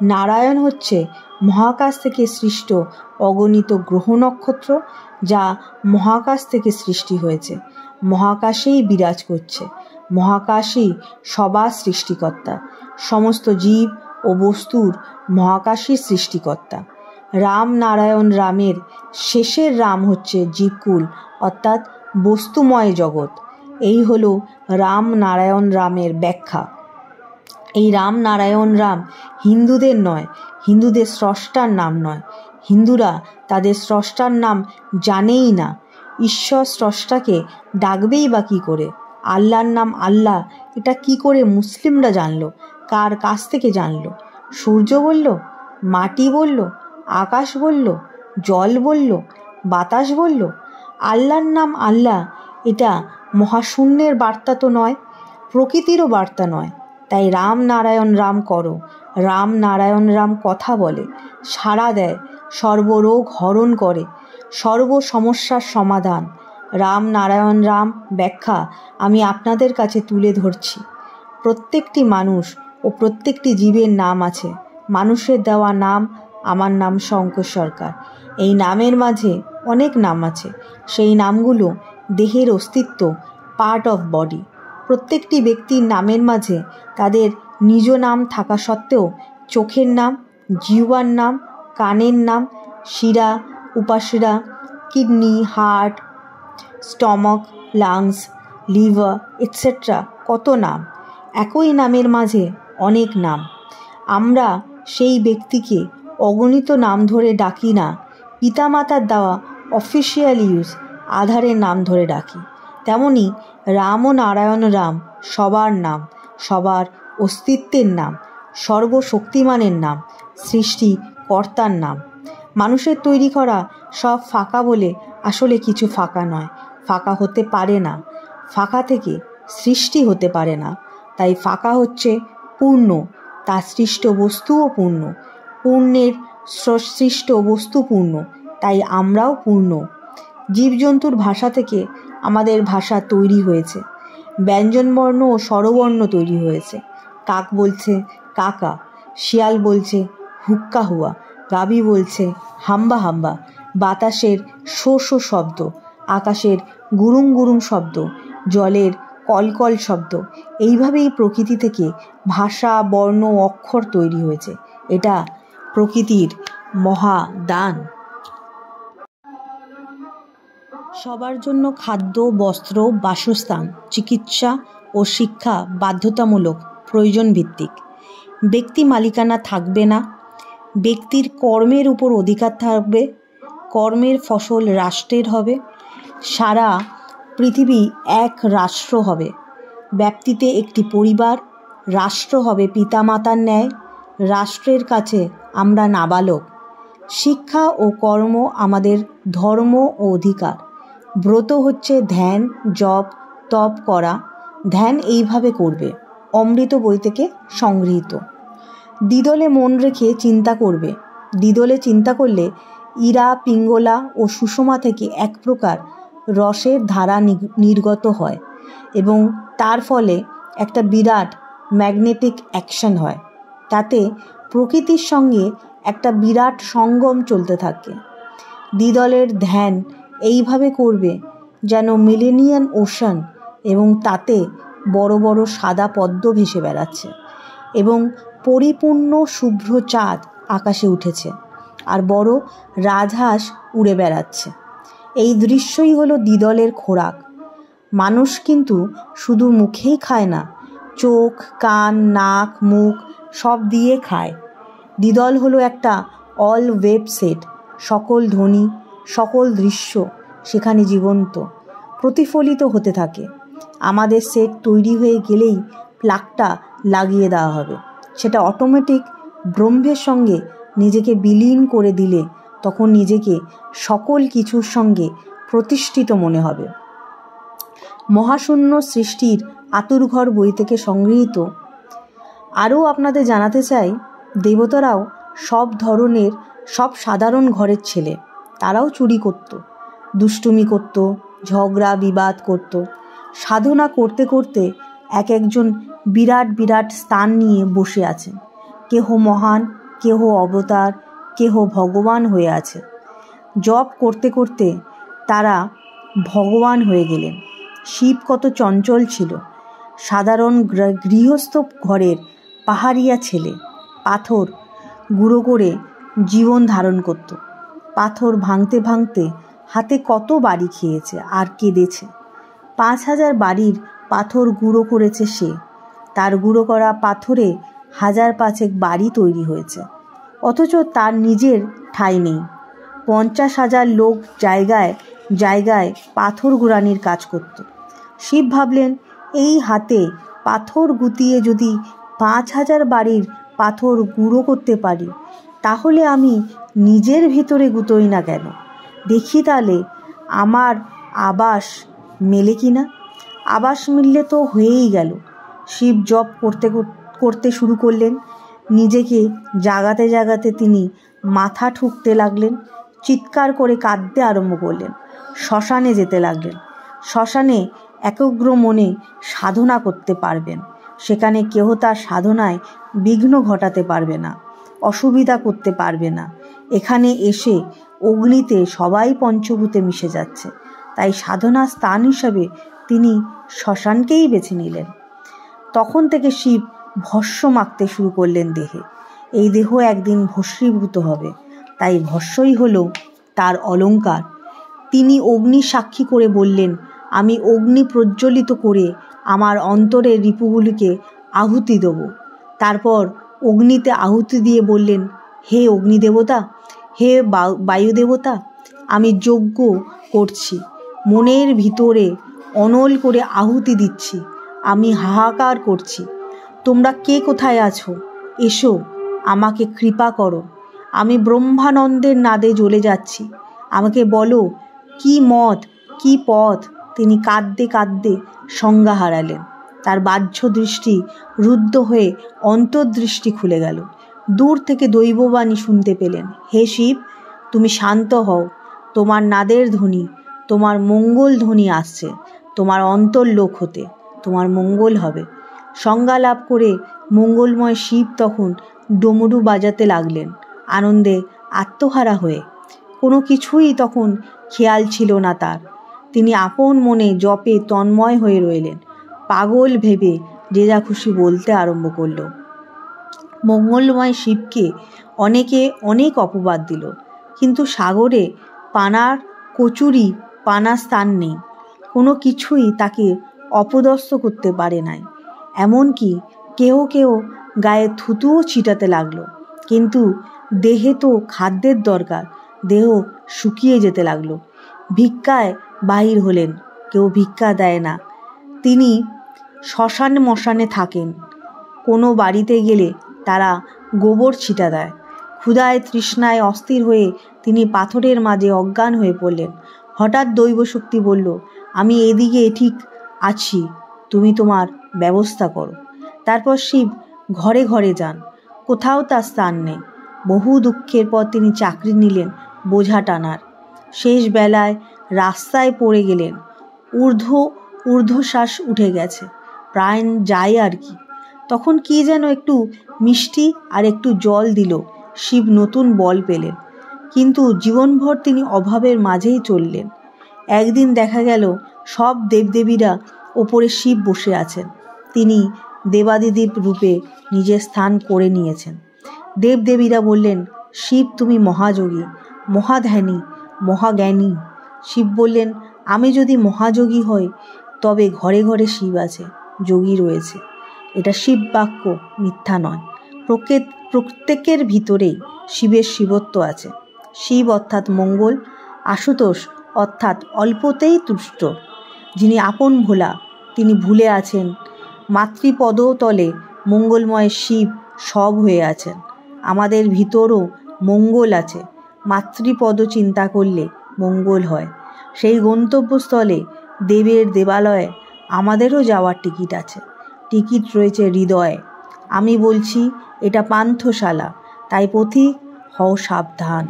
নারায়ণ হচ্ছে মহাকাশ থেকে সৃষ্ট অগণিত গ্রহ নক্ষত্র, যা মহাকাশ থেকে সৃষ্টি হয়েছে, মহাকাশেই বিরাজ করছে। মহাকাশই সবার সৃষ্টিকর্তা। সমস্ত জীব ও বস্তুর মহাকাশই সৃষ্টিকর্তা। রাম নারায়ণ রামের শেষের রাম হচ্ছে জীবকুল, অর্থাৎ বস্তুময় জগৎ। এই হলো রাম নারায়ণ রামের ব্যাখ্যা। এই রাম নারায়ণ রাম হিন্দুদের নয়, হিন্দুদের স্রষ্টার নাম নয়। হিন্দুরা তাদের স্রষ্টার নাম জানেই না। ঈশ্বর স্রষ্টাকে ডাকবেই বা কী করে? আল্লাহর নাম আল্লাহ, এটা কি করে মুসলিমরা জানলো? কার কাছ থেকে জানলো? সূর্য বলল? মাটি বলল? আকাশ বলল? জল বলল? বাতাস বলল? আল্লাহর নাম আল্লাহ, এটা মহাশূন্যের বার্তা তো নয়, প্রকৃতিরও বার্তা নয়। তাই রাম নারায়ণ রাম করো। রাম নারায়ণ রাম কথা বলে, সাড়া দেয়, সর্বরোগ হরণ করে, সর্ব সমস্যার সমাধান। রাম নারায়ণ রাম ব্যাখ্যা আমি আপনাদের কাছে তুলে ধরছি। প্রত্যেকটি মানুষ ও প্রত্যেকটি জীবের নাম আছে। মানুষের দেওয়া নাম, আমার নাম শঙ্কর সরকার। এই নামের মাঝে অনেক নাম আছে। সেই নামগুলো দেহের অস্তিত্ব, পার্ট অফ বডি। প্রত্যেকটি ব্যক্তির নামের মাঝে তাদের নিজ নাম থাকা সত্ত্বেও চোখের নাম, জিহ্বার নাম, কানের নাম, শিরা, উপাশিরা, kidney, heart, stomach, lungs, liver etcetera, কত নাম। একই নামের মাঝে অনেক নাম। আমরা সেই ব্যক্তিকে অগণিত নাম ধরে ডাকি না। পিতামাতার দেওয়া অফিসিয়াল ইউজ আধারের নাম ধরে ডাকি। তেমনি রাম ও নারায়ণ রাম সবার নাম, সবার অস্তিত্বের নাম, সর্বশক্তিমানের নাম, সৃষ্টিকর্তার নাম। মানুষের তৈরি করা সব ফাঁকা বলে আসলে কিছু ফাঁকা নয়, ফাঁকা হতে পারে না। ফাঁকা থেকে সৃষ্টি হতে পারে না। তাই ফাঁকা হচ্ছে পূর্ণ, তার সৃষ্ট বস্তুও পূর্ণ। পূর্ণের সৃষ্ট বস্তু পূর্ণ, তাই আমরাও পূর্ণ। জীবজন্তুর ভাষা থেকে আমাদের ভাষা তৈরি হয়েছে। ব্যঞ্জনবর্ণ ও স্বরবর্ণ তৈরি হয়েছে। কাক বলছে কাকা, শিয়াল বলছে হুক্কা হুয়া, গাভী বলছে হাম্বা হাম্বা, বাতাসের শো শো শব্দ, আকাশের গুরুং গুরুং শব্দ, জলের কলকল শব্দ। এইভাবেই প্রকৃতি থেকে ভাষা, বর্ণ, অক্ষর তৈরি হয়েছে। এটা প্রকৃতির মহাদান। সবার জন্য খাদ্য, বস্ত্র, বাসস্থান, চিকিৎসা ও শিক্ষা বাধ্যতামূলক, প্রয়োজন ভিত্তিক। ব্যক্তি মালিকানা থাকবে না। ব্যক্তির কর্মের উপর অধিকার থাকবে। কর্মের ফসল রাষ্ট্রের হবে। সারা পৃথিবী এক রাষ্ট্র হবে। ব্যক্তিতে একটি পরিবার। রাষ্ট্র হবে পিতামাতার ন্যায়। রাষ্ট্রের কাছে আমরা নাবালক। শিক্ষা ও কর্ম আমাদের ধর্ম ও অধিকার। ব্রত হচ্ছে ধ্যান, জপ, তপ করা। ধ্যান এইভাবে করবে। অমৃত বই থেকে সংগৃহীত। দ্বিদলে মন রেখে চিন্তা করবে। দ্বিদলে চিন্তা করলে ইরা, পিঙ্গলা ও সুষমা থেকে এক প্রকার রসের ধারা নির্গত হয় এবং তার ফলে একটা বিরাট ম্যাগনেটিক অ্যাকশন হয়। তাতে প্রকৃতির সঙ্গে একটা বিরাট সঙ্গম চলতে থাকে। দ্বিদলের ধ্যান এইভাবে করবে যেন মিলেনিয়ান ওশান, এবং তাতে বড় বড় সাদা পদ্ম ভেসে বেড়াচ্ছে এবং পরিপূর্ণ শুভ্র চাঁদ আকাশে উঠেছে আর বড় রাজহাঁস উড়ে বেড়াচ্ছে। এই দৃশ্যই হলো দ্বিদলের খোরাক। মানুষ কিন্তু শুধু মুখেই খায় না, চোখ, কান, নাক, মুখ সব দিয়ে খায়। দ্বিদল হলো একটা অল ওয়েব সেট। সকল ধ্বনি, সকল দৃশ্য সেখানে জীবন্ত, প্রতিফলিত হতে থাকে। আমাদের সেট তৈরি হয়ে গেলেই প্লাগটা লাগিয়ে দেওয়া হবে। সেটা অটোমেটিক ব্রহ্মের সঙ্গে নিজেকে বিলীন করে দিলে তখন নিজেকে সকল কিছুর সঙ্গে প্রতিষ্ঠিত মনে হবে। মহাশূন্য সৃষ্টির আতুরঘর বই থেকে সংগৃহীত। আরও আপনাদের জানাতে চাই, দেবতারাও সব সাধারণ ঘরের ছেলে। তারাও চুরি করত, দুষ্টুমি করত, ঝগড়া বিবাদ করত। সাধনা করতে করতে একজন বিরাট বিরাট স্থান নিয়ে বসে আছেন। কেহ মহান, কেহ অবতার, কেহ ভগবান হয়ে আছে। জপ করতে করতে তারা ভগবান হয়ে গেলেন। শিব কত চঞ্চল ছিল। সাধারণ গৃহস্থ ঘরের পাহাড়িয়া ছেলে, পাথর গুঁড়ো করে জীবন ধারণ করত। পাথর ভাঙতে ভাঙতে হাতে কত বাড়ি খেয়েছে আর কেঁদেছে। 5,000 বাড়ির পাথর গুঁড়ো করেছে সে। তার গুঁড়ো করা পাথরে 1,000 বাড়ি তৈরি হয়েছে, অথচ তার নিজের ঠাঁই নেই। 50,000 লোক জায়গায় জায়গায় পাথর গুঁড়ানির কাজ করত। শিব ভাবলেন, এই হাতে পাথর গুঁতিয়ে যদি 5,000 বাড়ির পাথর গুঁড়ো করতে পারি, তাহলে আমি নিজের ভিতরে গুঁতোই না কেন? দেখি তাহলে আমার আবাস মেলে কিনা। আবাস মিললে তো হয়েই গেল। শিব জপ করতে শুরু করলেন। নিজেকে জাগাতে জাগাতে তিনি মাথা ঠুকতে লাগলেন, চিৎকার করে কাঁদতে আরম্ভ করলেন। শ্মশানে যেতে লাগলেন। শ্মশানে একগ্র মনে সাধনা করতে পারবেন। সেখানে কেহ তার সাধনায় বিঘ্ন ঘটাতে পারবে না, অসুবিধা করতে পারবে না। এখানে এসে অগ্নিতে সবাই পঞ্চভূতে মিশে যাচ্ছে, তাই সাধনা স্থান হিসাবে তিনি শ্মশানকেই বেছে নিলেন। তখন থেকে শিব ভস্ম মাখতে শুরু করলেন দেহে। এই দেহ একদিন ভস্মীভূত হবে, তাই ভস্মই হলো তার অলঙ্কার। তিনি অগ্নি সাক্ষী করে বললেন, আমি অগ্নি প্রজ্বলিত করে আমার অন্তরের রিপুগুলিকে আহুতি দেব। তারপর অগ্নিতে আহুতি দিয়ে বললেন, হে অগ্নিদেবতা, হে বায়ুদেবতা, আমি যজ্ঞ করছি, মনের ভিতরে অনল করে আহুতি দিচ্ছি। আমি হাহাকার করছি, তোমরা কে কোথায় আছো? এসো, আমাকে কৃপা করো। আমি ব্রহ্মানন্দের নাদে জ্বলে যাচ্ছি। আমাকে বলো কি মত, কি পথ? তিনি কাঁদতে কাঁদতে সংজ্ঞা হারালেন। তার বাহ্য দৃষ্টি রুদ্ধ হয়ে অন্তর্দৃষ্টি খুলে গেল। দূর থেকে দৈববাণী শুনতে পেলেন, হে শিব, তুমি শান্ত হও। তোমার নাদের ধ্বনি, তোমার মঙ্গল ধ্বনি আসছে। তোমার অন্তর্লোক হতে তোমার মঙ্গল হবে। সংজ্ঞা লাভ করে মঙ্গলময় শিব তখন ডমরু বাজাতে লাগলেন, আনন্দে আত্মহারা হয়ে। কোনো কিছুই তখন খেয়াল ছিল না তার। তিনি আপন মনে জপে তন্ময় হয়ে রইলেন। পাগল ভেবে যে যা খুশি বলতে আরম্ভ করল। মঙ্গলময় শিবকে অনেকে অনেক অপবাদ দিল, কিন্তু সাগরে পানার কচুরি পানা স্থান নেই। কোনো কিছুই তাকে অপদস্থ করতে পারে নাই। এমনকি কেউ কেউ গায়ে থুতুও ছিটাতে লাগলো। কিন্তু দেহে তো খাদ্যের দরকার, দেহ শুকিয়ে যেতে লাগলো। ভিক্ষায় বাহির হলেন, কেউ ভিক্ষা দেয় না। তিনি শ্মশান মশানে থাকেন। কোনো বাড়িতে গেলে তারা গোবর ছিটা দেয়। ক্ষুধায় তৃষ্ণায় অস্থির হয়ে তিনি পাথরের মাঝে অজ্ঞান হয়ে পড়লেন। হঠাৎ দৈবশক্তি বলল, আমি এদিকে ঠিক আছি, তুমি তোমার ব্যবস্থা করো। তারপর শিব ঘরে ঘরে যান, কোথাও তার স্থান নেই। বহু দুঃখের পর তিনি চাকরি নিলেন বোঝা টানার। শেষ বেলায় রাস্তায় পড়ে গেলেন। ঊর্ধ্বশ্বাস উঠে গেছে, প্রাণ যায় আর কি। তখন কি যেন একটু মিষ্টি আর একটু জল দিল। শিব নতুন বল পেলেন, কিন্তু জীবনভর তিনি অভাবের মাঝেই চললেন। একদিন দেখা গেল সব দেবদেবীরা ওপরে শিব বসে আছেন। তিনি দেবাদিদেব রূপে নিজের স্থান করে নিয়েছেন। দেবদেবীরা বললেন, শিব তুমি মহাযোগী, মহাধ্যানী, মহাজ্ঞানী। শিব বললেন, আমি যদি মহাযোগী হই তবে ঘরে ঘরে শিব আছে, যোগী রয়েছে। এটা শিব বাক্য, মিথ্যা নয়। প্রত্যেকের ভিতরেই শিবের শিবত্ব আছে। শিব অর্থাৎ মঙ্গল, আশুতোষ অর্থাৎ অল্পতেই তুষ্ট। যিনি আপন ভোলা, তিনি ভুলে আছেন মাতৃপদতলে মঙ্গলময় শিব সব হয়ে আছেন। আমাদের ভিতরও মঙ্গল আছে। মাতৃপদ চিন্তা করলে মঙ্গল হয়। সেই গন্তব্যস্থলে দেবের দেবালয়ে আমাদেরও যাওয়ার টিকিট আছে। টিকিট রয়েছে হৃদয়ে। আমি বলছি এটা পান্থশালা, তাই পথিক হও সাবধান।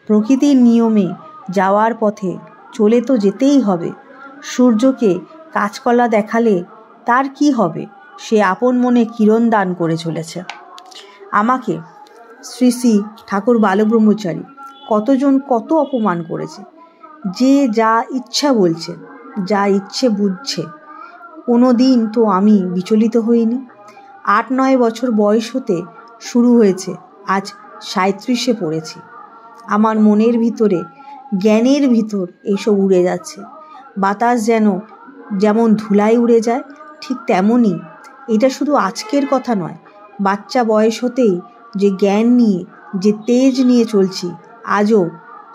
প্রকৃতির নিয়মে যাওয়ার পথে চলে তো যেতেই হবে। সূর্যকে কাঁচকলা দেখালে তার কি হবে? সে আপন মনে কিরণ দান করে চলেছে। আমাকে শ্রী শ্রী ঠাকুর বালব্রহ্মচারী কতজন কত অপমান করেছে। যে যা ইচ্ছা বলছে, যা ইচ্ছে বুঝছে, কোনো দিন তো আমি বিচলিত হইনি। 8-9 বছর বয়স হতে শুরু হয়েছে, আজ 37-এ পড়েছি। আমার মনের ভিতরে, জ্ঞানের ভিতর এইসব উড়ে যাচ্ছে। বাতাস যেমন ধুলায় উড়ে যায়, ঠিক তেমনই এটা শুধু আজকের কথা নয়। বাচ্চা বয়স হতেই যে জ্ঞান নিয়ে, যে তেজ নিয়ে চলছি, আজও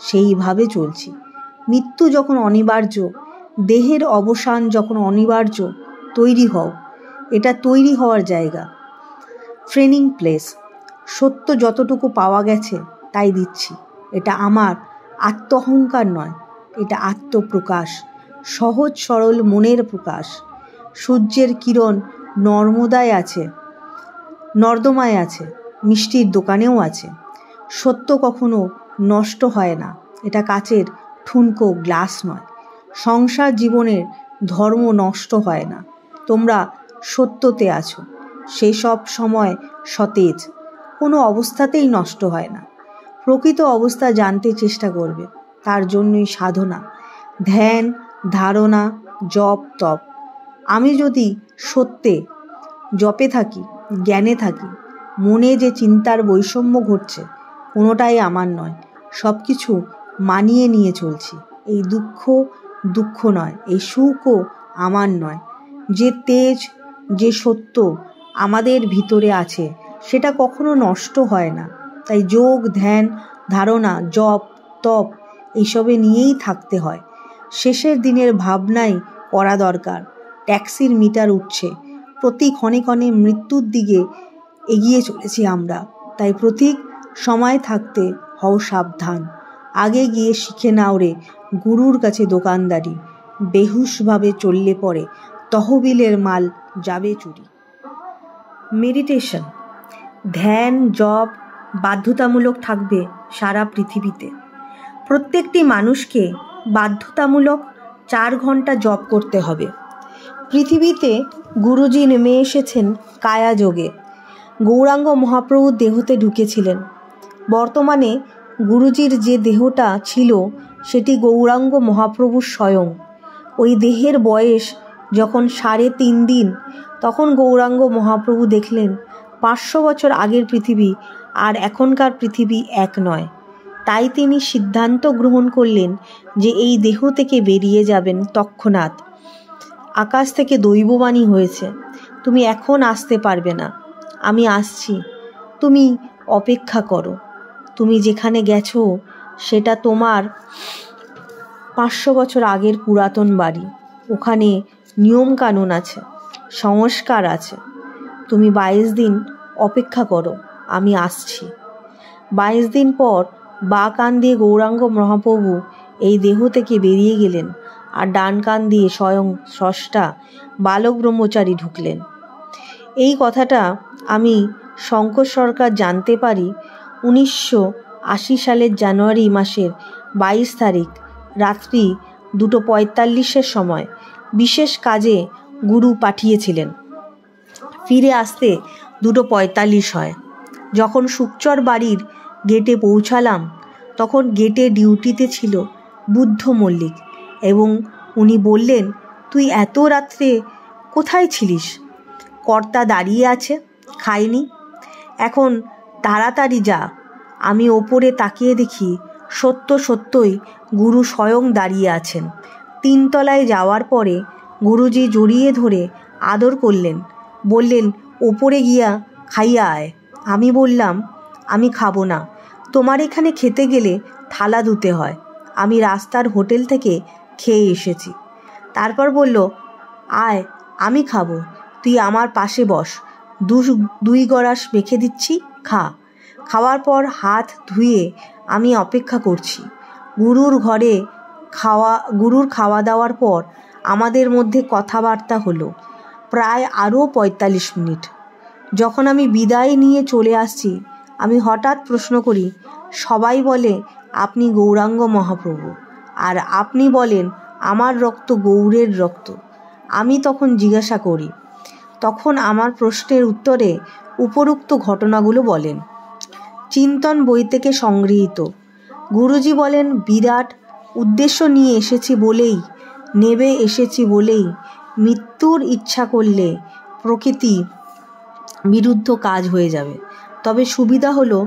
সেইভাবে চলছি। মৃত্যু যখন অনিবার্য, দেহের অবসান যখন অনিবার্য, তৈরি হও। এটা তৈরি হওয়ার জায়গা, ট্রেনিং প্লেস। সত্য যতটুকু পাওয়া গেছে তাই দিচ্ছি। এটা আমার আত্মঅহংকার নয়, এটা আত্মপ্রকাশ, সহজ সরল মনের প্রকাশ। সূর্যের কিরণ নর্মদায় আছে, নর্দমায় আছে, মিষ্টির দোকানেও আছে। সত্য কখনো নষ্ট হয় না, এটা কাচের ঠুনকো গ্লাস নয়। সংসার জীবনের ধর্ম নষ্ট হয় না। তোমরা সত্যতে আছো, সেই সব সময় সতেজ, কোনো অবস্থাতেই নষ্ট হয় না। প্রকৃত অবস্থা জানতে চেষ্টা করবে, তার জন্যই সাধনা, ধ্যান, ধারণা, জপ, তপ। আমি যদি সত্যে জপে থাকি, জ্ঞানে থাকি, মনে যে চিন্তার বৈষম্য ঘটছে, কোনোটাই আমার নয়। সব কিছু মানিয়ে নিয়ে চলছি। এই দুঃখ নয়, এই সুখও আমার নয়। যে তেজ, যে সত্য আমাদের ভিতরে আছে, সেটা কখনো নষ্ট হয় না। তাই যোগ, ধ্যান, ধারণা, জপ, তপ এইসবে নিয়েই থাকতে হয়। শেষের দিনের ভাবনাই করা দরকার। ট্যাক্সির মিটার উঠছে, প্রতি ক্ষণে ক্ষণে মৃত্যুর দিকে এগিয়ে চলেছি আমরা। তাই প্রতীক সময় থাকতে হও সাবধান। আগে গিয়ে শিখে নাও রে গুরুর কাছে দোকানদারি। বেহুশভাবে চললে পরে তহবিলের মাল যাবে চুরি। মেডিটেশন, ধ্যান, জপ বাধ্যতামূলক থাকবে সারা পৃথিবীতে। প্রত্যেকটি মানুষকে বাধ্যতামূলক 4 ঘন্টা জপ করতে হবে। পৃথিবীতে গুরুজি নেমে এসেছেন কায়াযোগে। গৌরাঙ্গ মহাপ্রভুর দেহতে ঢুকেছিলেন। বর্তমানে গুরুজির যে দেহটা ছিল সেটি গৌরাঙ্গ মহাপ্রভুর স্বয়ং। ওই দেহের বয়স যখন 3.5 দিন, তখন গৌরাঙ্গ মহাপ্রভু দেখলেন 500 বছর আগের পৃথিবী আর এখনকার পৃথিবী এক নয়। তাই তিনি সিদ্ধান্ত গ্রহণ করলেন যে এই দেহ থেকে বেরিয়ে যাবেন তৎক্ষণাৎ। আকাশ থেকে দৈববাণী হয়েছে, তুমি এখন আসতে পারবে না, আমি আসছি, তুমি অপেক্ষা করো। তুমি যেখানে গেছো সেটা তোমার 500 বছর আগের পুরাতন বাড়ি। ওখানে নিয়মকানুন আছে, সংস্কার আছে। তুমি 22 দিন অপেক্ষা করো, আমি আসছি। 22 দিন পর বাঁ কান দিয়ে গৌরাঙ্গ মহাপ্রভু এই দেহ থেকে বেরিয়ে গেলেন, আর ডান কান দিয়ে স্বয়ং স্রষ্টা বালক ব্রহ্মচারী ঢুকলেন। এই কথাটা আমি শঙ্কর সরকার জানতে পারি 1980 সালের জানুয়ারি মাসের 22 তারিখ রাত্রি 2:45 সময় বিশেষ কাজে গুরু পাঠিয়েছিলেন। ফিরে আসতে 2:45 হয়। যখন সুকচর বাড়ির গেটে পৌঁছালাম, তখন গেটে ডিউটিতে ছিল বুদ্ধ মল্লিক এবং উনি বললেন, তুই এত রাত্রে কোথায় ছিলিস? কর্তা দাঁড়িয়ে আছে, খায়নি। এখন তাড়াতাড়ি যা। আমি ওপরে তাকিয়ে দেখি সত্যই গুরু স্বয়ং দাঁড়িয়ে আছেন। 3 তলায় যাওয়ার পরে গুরুজি জড়িয়ে ধরে আদর করলেন, বললেন, ওপরে গিয়া খাইয়া আয়। আমি বললাম, আমি খাবো না, তোমার এখানে খেতে গেলে থালা ধুতে হয়, আমি রাস্তার হোটেল থেকে খেয়ে এসেছি। তারপর বলল, আয়, আমি খাবো, তুই আমার পাশে বস, 2 গরাস মেখে দিচ্ছি, খা। খাওয়ার পর হাত ধুয়ে আমি অপেক্ষা করছি। গুরুর খাওয়া দাওয়ার পর আমাদের মধ্যে কথাবার্তা হলো প্রায় আরও 45 মিনিট। যখন আমি বিদায় নিয়ে চলে আসছি, আমি হঠাৎ প্রশ্ন করি, সবাই বলে আপনি গৌরাঙ্গ মহাপ্রভু, আর আপনি বলেন আমার রক্ত গৌরের রক্ত। আমি তখন জিজ্ঞাসা করি, তখন আমার প্রশ্নের উত্তরে উপরোক্ত ঘটনাগুলো বলেন। চিন্তন বই থেকে সংগৃহীত। গুরুজি বলেন, বিরাট উদ্দেশ্য নিয়ে এসেছি বলেই, নেবে এসেছি বলেই মৃত্যুর ইচ্ছা করলে প্রকৃতি বিরুদ্ধ কাজ হয়ে যাবে। তবে সুবিধা হলো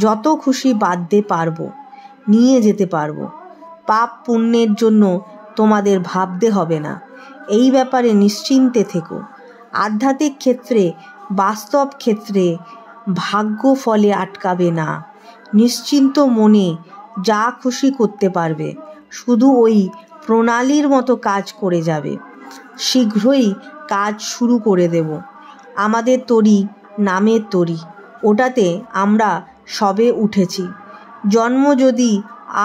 যত খুশি বাঁধতে পারবো, নিয়ে যেতে পারবো। পাপ পুণ্যের জন্য তোমাদের ভাবতে হবে না, এই ব্যাপারে নিশ্চিন্তে থেকো। আধ্যাত্মিক ক্ষেত্রে, বাস্তব ক্ষেত্রে ভাগ্য ফলে আটকাবে না। নিশ্চিন্ত মনে যা খুশি করতে পারবে, শুধু ওই প্রণালীর মতো কাজ করে যাবে। শীঘ্রই কাজ শুরু করে দেব। আমাদের তরি নামের তরি, ওটাতে আমরা সবে উঠেছি। জন্ম যদি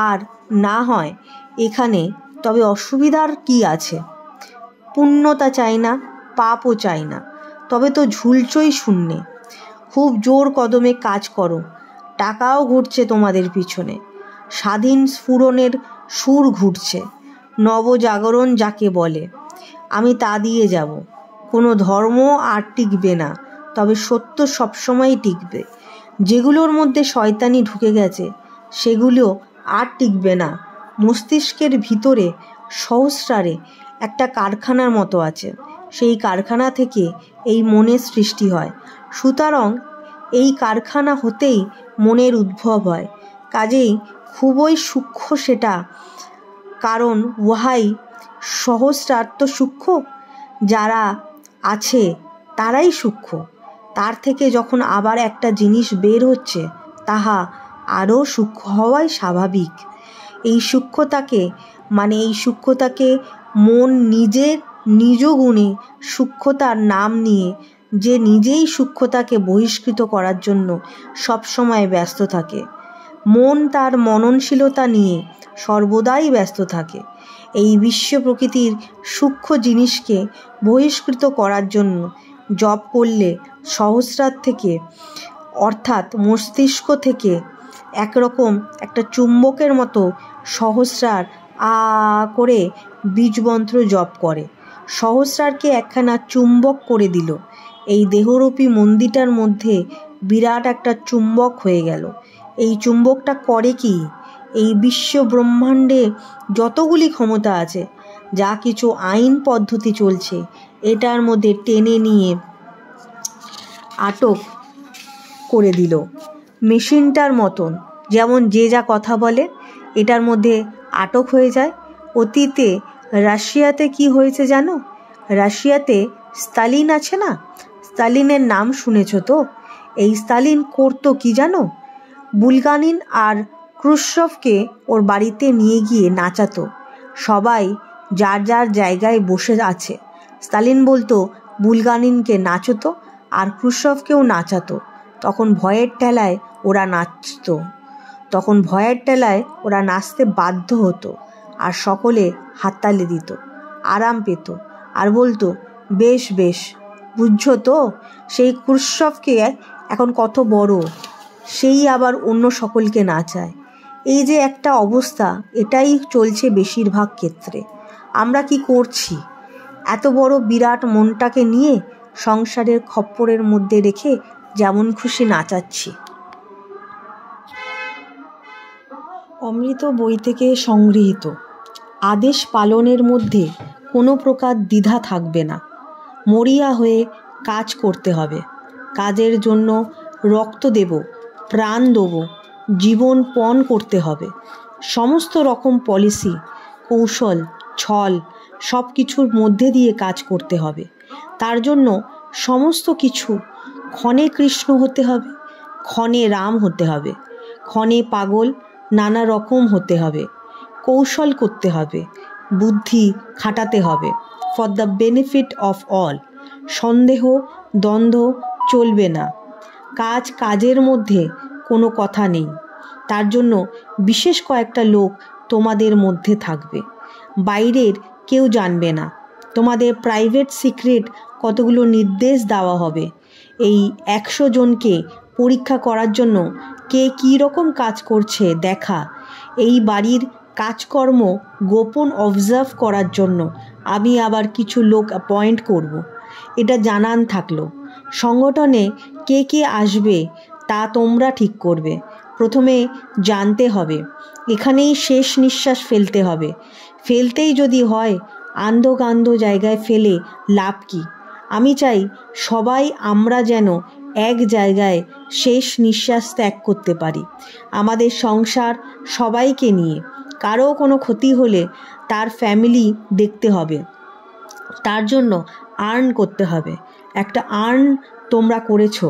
আর না হয় এখানে, তবে অসুবিধার কি আছে? পুণ্যতা চাই না, পাপও চাই না, তবে তো ঝুলছই শূন্যে। খুব জোর কদমে কাজ করো, টাকাও ঘুরছে তোমাদের পিছনে। স্বাধীন স্ফুরণের সুর ঘুরছে, নবজাগরণ যাকে বলে, আমি তা দিয়ে যাব। কোনো ধর্ম আর টিকবে না, তবে সত্য সবসময় টিকবে। যেগুলোর মধ্যে শয়তানি ঢুকে গেছে সেগুলো আর টিকবে না। মস্তিষ্কের ভিতরে সহস্রারে একটা কারখানার মতো আছে, সেই কারখানা থেকে এই মনের সৃষ্টি হয়। সুতরাং এই কারখানা হতেই মনের উদ্ভব হয়। কাজেই খুবই সূক্ষ্ম সেটা, কারণ উহাই সহস্রার্থ সূক্ষ্ম। যারা আছে তারাই সূক্ষ্ম। তার থেকে যখন আবার একটা জিনিস বের হচ্ছে, তাহা আরও সূক্ষ্ম হওয়াই স্বাভাবিক। এই সূক্ষ্মতাকে মন নিজের নিজ গুণে সূক্ষ্মতার নাম নিয়ে যে নিজেই সূক্ষ্মতাকে বহিষ্কৃত করার জন্য সবসময় ব্যস্ত থাকে। মন তার মননশীলতা নিয়ে সর্বদাই ব্যস্ত থাকে। এই বিশ্ব প্রকৃতির সূক্ষ্ম জিনিসকে বহিষ্কৃত করার জন্য জপ করলে সহস্রার থেকে, অর্থাৎ মস্তিষ্ক থেকে একরকম একটা চুম্বকের মতো সহস্রার করে বীজমন্ত্র জপ করে সহস্রারকে একখানা চুম্বক করে দিল। এই দেহরূপী মন্দিরটার মধ্যে বিরাট একটা চুম্বক হয়ে গেল। এই চুম্বকটা করে কি? এই বিশ্ব ব্রহ্মাণ্ডে যতগুলি ক্ষমতা আছে, যা কিছু আইন পদ্ধতি চলছে, এটার মধ্যে টেনে নিয়ে আটক করে দিল। মেশিনটার মতন, যেমন যে যা কথা বলে এটার মধ্যে আটক হয়ে যায়। অতীতে রাশিয়াতে কি হয়েছে জানো? রাশিয়াতে স্তালিন আছে না? স্তালিনের নাম শুনেছ তো? এই স্তালিন করতো কি জানো? বুলগানিন আর ক্রুশচভকে ওর বাড়িতে নিয়ে গিয়ে নাচাতো। সবাই যার যার জায়গায় বসে আছে। স্তালিন বলতো বুলগানিনকে নাচতো আর ক্রুশচভকেও নাচাতো। তখন ভয়ের ঠেলায় ওরা নাচতে বাধ্য হতো, আর সকলে হাততালি দিত, আরাম পেত, আর বলতো, বেশ বেশ, বুঝছো তো, সেই ক্রুশচভকে এখন কত বড়, সেই আবার অন্য সকলকে নাচায়। এই যে একটা অবস্থা, এটাই চলছে বেশিরভাগ ক্ষেত্রে। আমরা কি করছি? এত বড় বিরাট মনটাকে নিয়ে সংসারের খপ্পরের মধ্যে রেখে যেমন খুশি নাচাচ্ছি। অমৃত বই থেকে সংগৃহীত। আদেশ পালনের মধ্যে কোনো প্রকার দ্বিধা থাকবে না। মরিয়া হয়ে কাজ করতে হবে। কাজের জন্য রক্ত দেব, প্রাণ দেব, জীবন পণ করতে হবে। সমস্ত রকম পলিসি, কৌশল, ছল সব কিছুর মধ্যে দিয়ে কাজ করতে হবে। তার জন্য সমস্ত কিছু ক্ষণে কৃষ্ণ হতে হবে, ক্ষণে রাম হতে হবে, ক্ষণে পাগল নানা রকম হতে হবে। কৌশল করতে হবে, বুদ্ধি খাটাতে হবে, for the benefit of all. সন্দেহ দ্বন্দ্ব চলবে না। কাজের মধ্যে কোনো কথা নেই। তার জন্য বিশেষ কয়েকটা লোক তোমাদের মধ্যে থাকবে, বাইরের কেউ জানবে না। তোমাদের প্রাইভেট সিক্রেট কতগুলো নির্দেশ দেওয়া হবে। এই 100 জনকে পরীক্ষা করার জন্য কে কী রকম কাজ করছে দেখা। এই বাড়ির কাজকর্ম গোপন অবজার্ভ করার জন্য আমি আবার কিছু লোক অ্যাপয়েন্ট করব। এটা জানান থাকলো। সংগঠনে কে কে আসবে তা তোমরা ঠিক করবে। প্রথমে জানতে হবে, এখানেই শেষ নিঃশ্বাস ফেলতে হবে। ফেলতেই যদি হয় আন্দ জায়গায় ফেলে লাভ কি? আমি চাই সবাই আমরা যেন এক জায়গায় শেষ নিঃশ্বাস ত্যাগ করতে পারি। আমাদের সংসার সবাইকে নিয়ে। কারো কোনো ক্ষতি হলে তার ফ্যামিলি দেখতে হবে। তার জন্য আর্ন করতে হবে। একটা আর্ন তোমরা করেছো,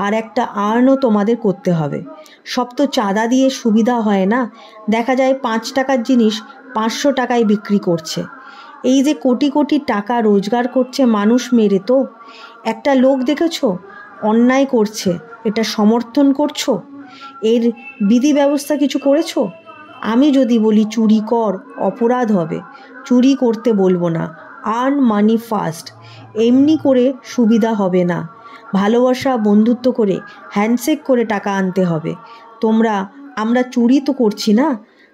আর একটা আর্নও তোমাদের করতে হবে। সব তো চাঁদা দিয়ে সুবিধা হয় না। দেখা যায় 5 টাকার জিনিস 500 টাকায় বিক্রি করছে। এই যে কোটি কোটি টাকা রোজগার করছে মানুষ মেরে, তো একটা লোক দেখেছো অন্যায় করছে, এটা সমর্থন করছো? এর বিধি ব্যবস্থা কিছু করেছো? আমি যদি বলি চুরি কর, অপরাধ হবে। চুরি করতে বলবো না। Earn money first. এমনি করে সুবিধা হবে না। ভালোবাসা বন্ধুত্ব করে হ্যান্ডশেক করে টাকা আনতে হবে। আমরা চুরি তো করছি না।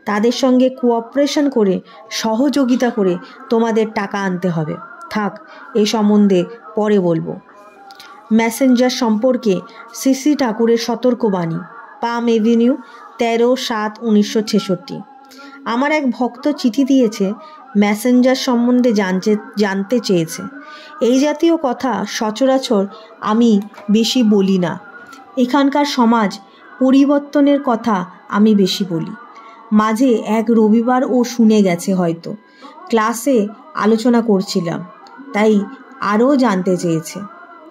তাদের সঙ্গে কোঅপারেশন করে সহযোগিতা করে তোমাদের টাকা আনতে হবে। থাক, এ সম্বন্ধে পরে বলবো। মেসেঞ্জার সম্পর্কে শ্রী ঠাকুরের সতর্কবাণী। পাম এভিনিউ, 13/7/1966। আমার এক ভক্ত চিঠি দিয়েছে, মেসেঞ্জার সম্বন্ধে জানতে চেয়েছে। এই জাতীয় কথা সচরাচর আমি বেশি বলি না। এখানকার সমাজ পরিবর্তনের কথা আমি বেশি বলি। মাঝে এক রবিবার ও শুনে গেছে হয়তো। ক্লাসে আলোচনা করছিলাম, তাই আরও জানতে চেয়েছে।